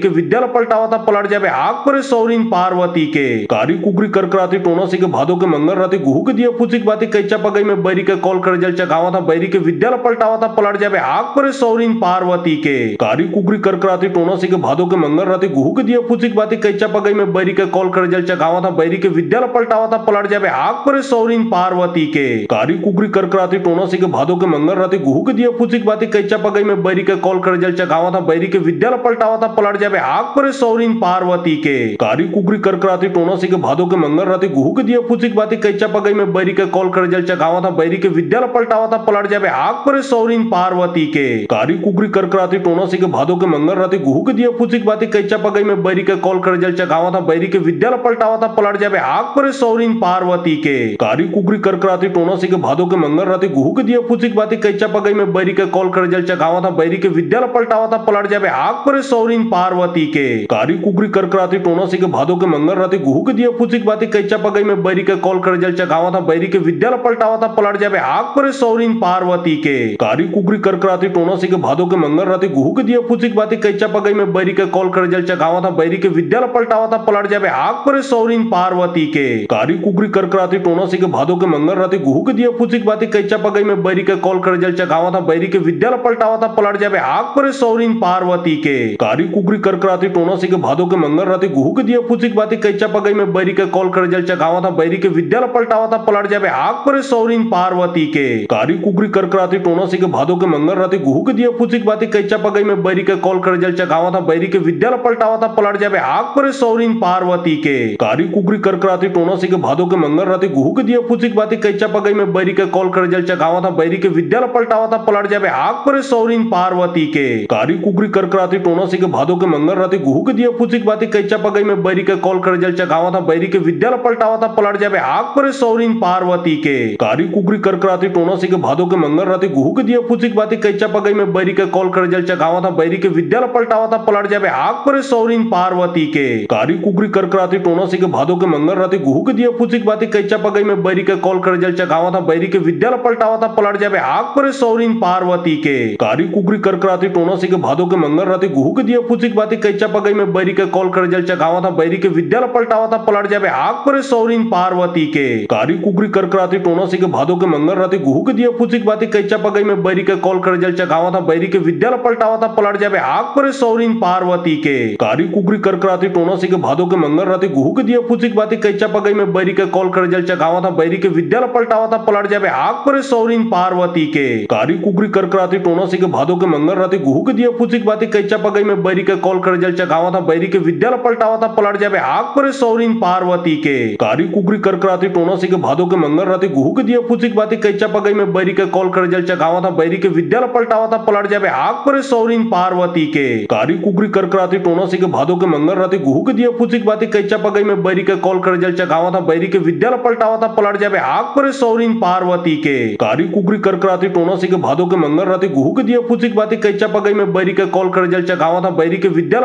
के विद्यालय पलटावा था पलट जावे आग पर सौरीन पार्वती के कारी कुकरी करकराती टोनासी के भादो के मंगल राती गुहू के दिया फुसिक बाती कैचा पगई में बैरी के कॉल कर जल चगावा था बैरी के विद्यालय पलटावा था पलट जावे आग पर सौरीन पार्वती के कारी कुकरी करकराती टोनासी के भादो के मंगल राती गुहू के दिया फुसिक बाती कैचा पगई में बैरी के कॉल कर जल चगावा था बैरी के विद्यालय पलटावा था पलट जावे आग पर सौरीन पार्वती के कारी कुकरी करकराती टोनासी के भादो के मंगल राती गुहू के दिया फुसिक बाती कैचा पगई में बैरी के कॉल कर जल चगावा था बैरी के विद्यालय पलटावा था पलट जावे आग पर सौरीन पार्वती के कारी कुकरी करकराती टोनासी के भादो के मंगल राती गुहू के दिया फुसिक बाती कैचा पगई में बैरी के कॉल कर जल चगावा था बैरी के विद्यालय पलटावा था पलट जावे आग पर सौरीन पार्वती के कारी कुकरी करकराती टोनासी के भादो के मंगल राती गुहू के दिया फुसिक बाती कैचा पगई में बैरी के कॉल कर जल चगावा था बैरी के विद्यालय पलटावा था पलट जाबे आग पर सौरीन पार्वती के कारी कुकरी करकराती टोनासी के भादो के मंगल राती गुहू के दिया फुसिक बाती कैचा पगई में बैरी के कॉल कर जल चगावा था बैरी के विद्यालय पलटावा था पलट जाबे आग पर सौरीन पार्वती के कारी कुकरी करकराती टोनासी के भादो के मंगल राती गुहू के दिया फुसिक बाती कैचा पगई में बैरी के कॉल कर जल चगावा था बैरी के विद्यालय पलटावा था पलट जाबे आग पर सौरीन पार्वती के कारी कुकरी करकराती टोनासी के भादो के मंगल राती गुहू के दिया फुसिक बाती कैचा पगई में बैरी के कॉल कर जल चगावा था बैरी के विद्यालय पलटावा था पलट जाबे आग पर सौरीन पार्वती के कारी कुकरी करकराती टोनासी के भादो के मंगल राती गुहू के दिया फुसिक बाती कैचा पगई में बैरी के कॉल कर जल चगावा था बैरी के विद्यालय पलटावा था पलट जाबे आग पर सौरीन पार्वती के कारी कुकरी करकराती टोनासी के भादो के मंगल राती गुहू के दिया फुसिक बाती कैचा पगई में बैरी के कॉल कर जल चगावा था बैरी के विद्यालय पलटावा था पलट जाबे आग पर सौरीन पार्वती के कारी कुकरी करकराती टोनासी के भादो के मंगल राती गुहू के दिया फुसिक बाती कैचा पगई में बैरी के कॉल कर जल चगावा था बैरी के विद्यालय पलटावा था पलट जाबे आग पर सौरीन पार्वती के कारी कुकरी करकराती टोनासी के भादो के मंगल राती गुहू के दिया फुसिक बाती कैचा पगई में बैरी के कॉल कर जल चगावा था बैरी के विद्यालय पलटावा था पलट जाबे आग पर सौरीन पार्वती के कारी कुकरी करकराती टोनासी के भादो के मंगल राती गुहू के दिया फुसिक बाती कैचा पगई में बैरी के कॉल कर जल चगावा था बैरी के विद्यालय पलटावा था पलट जाबे आग पर सौरीन पार्वती के कारी कुकरी करकराती टोनासी के भादो के मंगल राती गुहू के दिया फुसिक बाती कैचा पगई में बैरी के कॉल कर जल चगावा था बैरी के विद्यालय पलटावा था पलट जाबे आग पर सौरीन पार्वती के कारी कुकरी करकराती टोनासी के भादो के मंगल राती गुहू के दिया फुसिक बाती कैचा पगई में बैरी के कॉल कर जल चगावा था बैरी के विद्यालय पलटावा था पलट जाबे आग पर सौरीन पार्वती के कारी कुकरी करकराती टोनासी के भादो के मंगल राती गुहू के दिया फुसिक बाती कैचा पगई में बैरी के कॉल कर जल चगावा था बैरी के विद्यालय पलटावा था पलट जाबे आग पर सौरीन पार्वती के कारी कुकरी करकराती टोनासी के भादो के मंगल राती गुहू के दिया फुसिक बाती कैचा पगई में बैरी के कॉल कर जल चगावा था बैरी के विद्यालय पलटावा था पलट जाबे आग पर सौरीन पार्वती के कारी कुकरी करकराती टोनासी के भादो के मंगल राती गुहू के दिया फुसिक बाती कैचा पगई में बैरी के कॉल कर जल चगावा था बैरी के विद्यालय पलटावा था पलट जाबे आग पर सौरीन पार्वती के कारी कुकरी करकराती टोनासी के भादो के मंगल राती गुहू के दिया फुसिक बाती कैचा पगई में बैरी के कॉल कर जल चगावा था बैरी के विद्यालय पलटावा था पलट जाबे आग पर सौरीन पार्वती के कारी कुकरी करकराती टोनासी के भादो के मंगल राती गुहू के दिया फुसिक बाती कैचा पगई में बैरी के कॉल कर जल चगावा था बैरी के विद्यालय पलटावा था पलट जाबे आग पर सौरीन पार्वती के कारी कुकरी करकराती टोनासी के भादो के मंगल राती गुहू के दिया फुसिक बाती कैचा पगई में बैरी के कॉल कर जल चगावा था बैरी के विद्यालय पलटावा था पलट जाबे आग पर सौरीन पार्वती के कारी कुकरी करकराती टोनासी के भादो के मंगल राती गुहू के दिया फुसिक बाती कैचा पगई में बैरी के कॉल कर जल चगावा था बैरी के विद्यालय पलटावा था पलट जाबे आग पर सौरीन पार्वती के कारी कुकरी करकराती टोनासी के भादो के मंगल राती गुहू के दिया फुसिक बाती कैचा पगई में बैरी के कॉल कर जल चगावा था बैरी के विद्यालय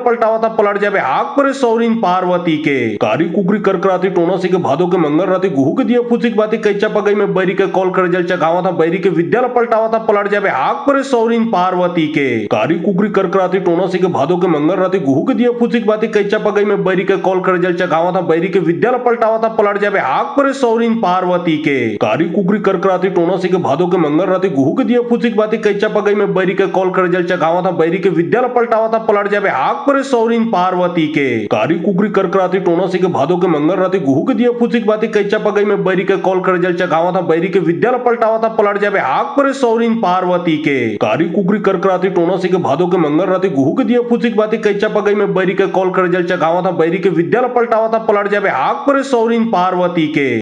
पलटावा था पलट जाबे आग पर सौरीन पार्वती के कारी कुकरी करकराती टोनासी के भादो के मंगल राती गुहू के दिया फुसिक बाती कैचा पगई में बैरी के कॉल कर जल चगावा था बैरी के विद्यालय पलटावा था पलट जाबे आग पर सौरीन पार्वती के कारी कुकरी करकराती टोनासी के भादो के मंगल राती गुहू के दिया फुसिक बाती कैचा पगई में बैरी के कॉल कर जल चगावा था बैरी के विद्यालय पलटावा था पलट जाबे आग पर सौरीन पार्वती के कारी कुकरी करकराती टोनासी के भादो के मंगल राती गुहू के दिया फुसिक बाती कैचा पगई में बैरी के कॉल कर जल चगावा था बैरी के विद्यालय पलटावा था पलट जाबे आग पर सौरीन पार्वती के कारी कुकरी करकराती टोनासी के भादो के मंगल राती गुहू के दिया फुसिक बाती कैचा पगई में बैरी के कॉल कर जल चगावा था बैरी के विद्यालय पलटावा था पलट जाबे आग पर सौरीन पार्वती के कारी कुकरी करकराती टोनासी के भादो के मंगल राती गुहू के दिया फुसिक बाती कैचा पगई में बैरी के कॉल कर जल चगावा था बैरी के विद्यालय पलटावा था पलट जाबे आग पर सौरीन पार्वती के।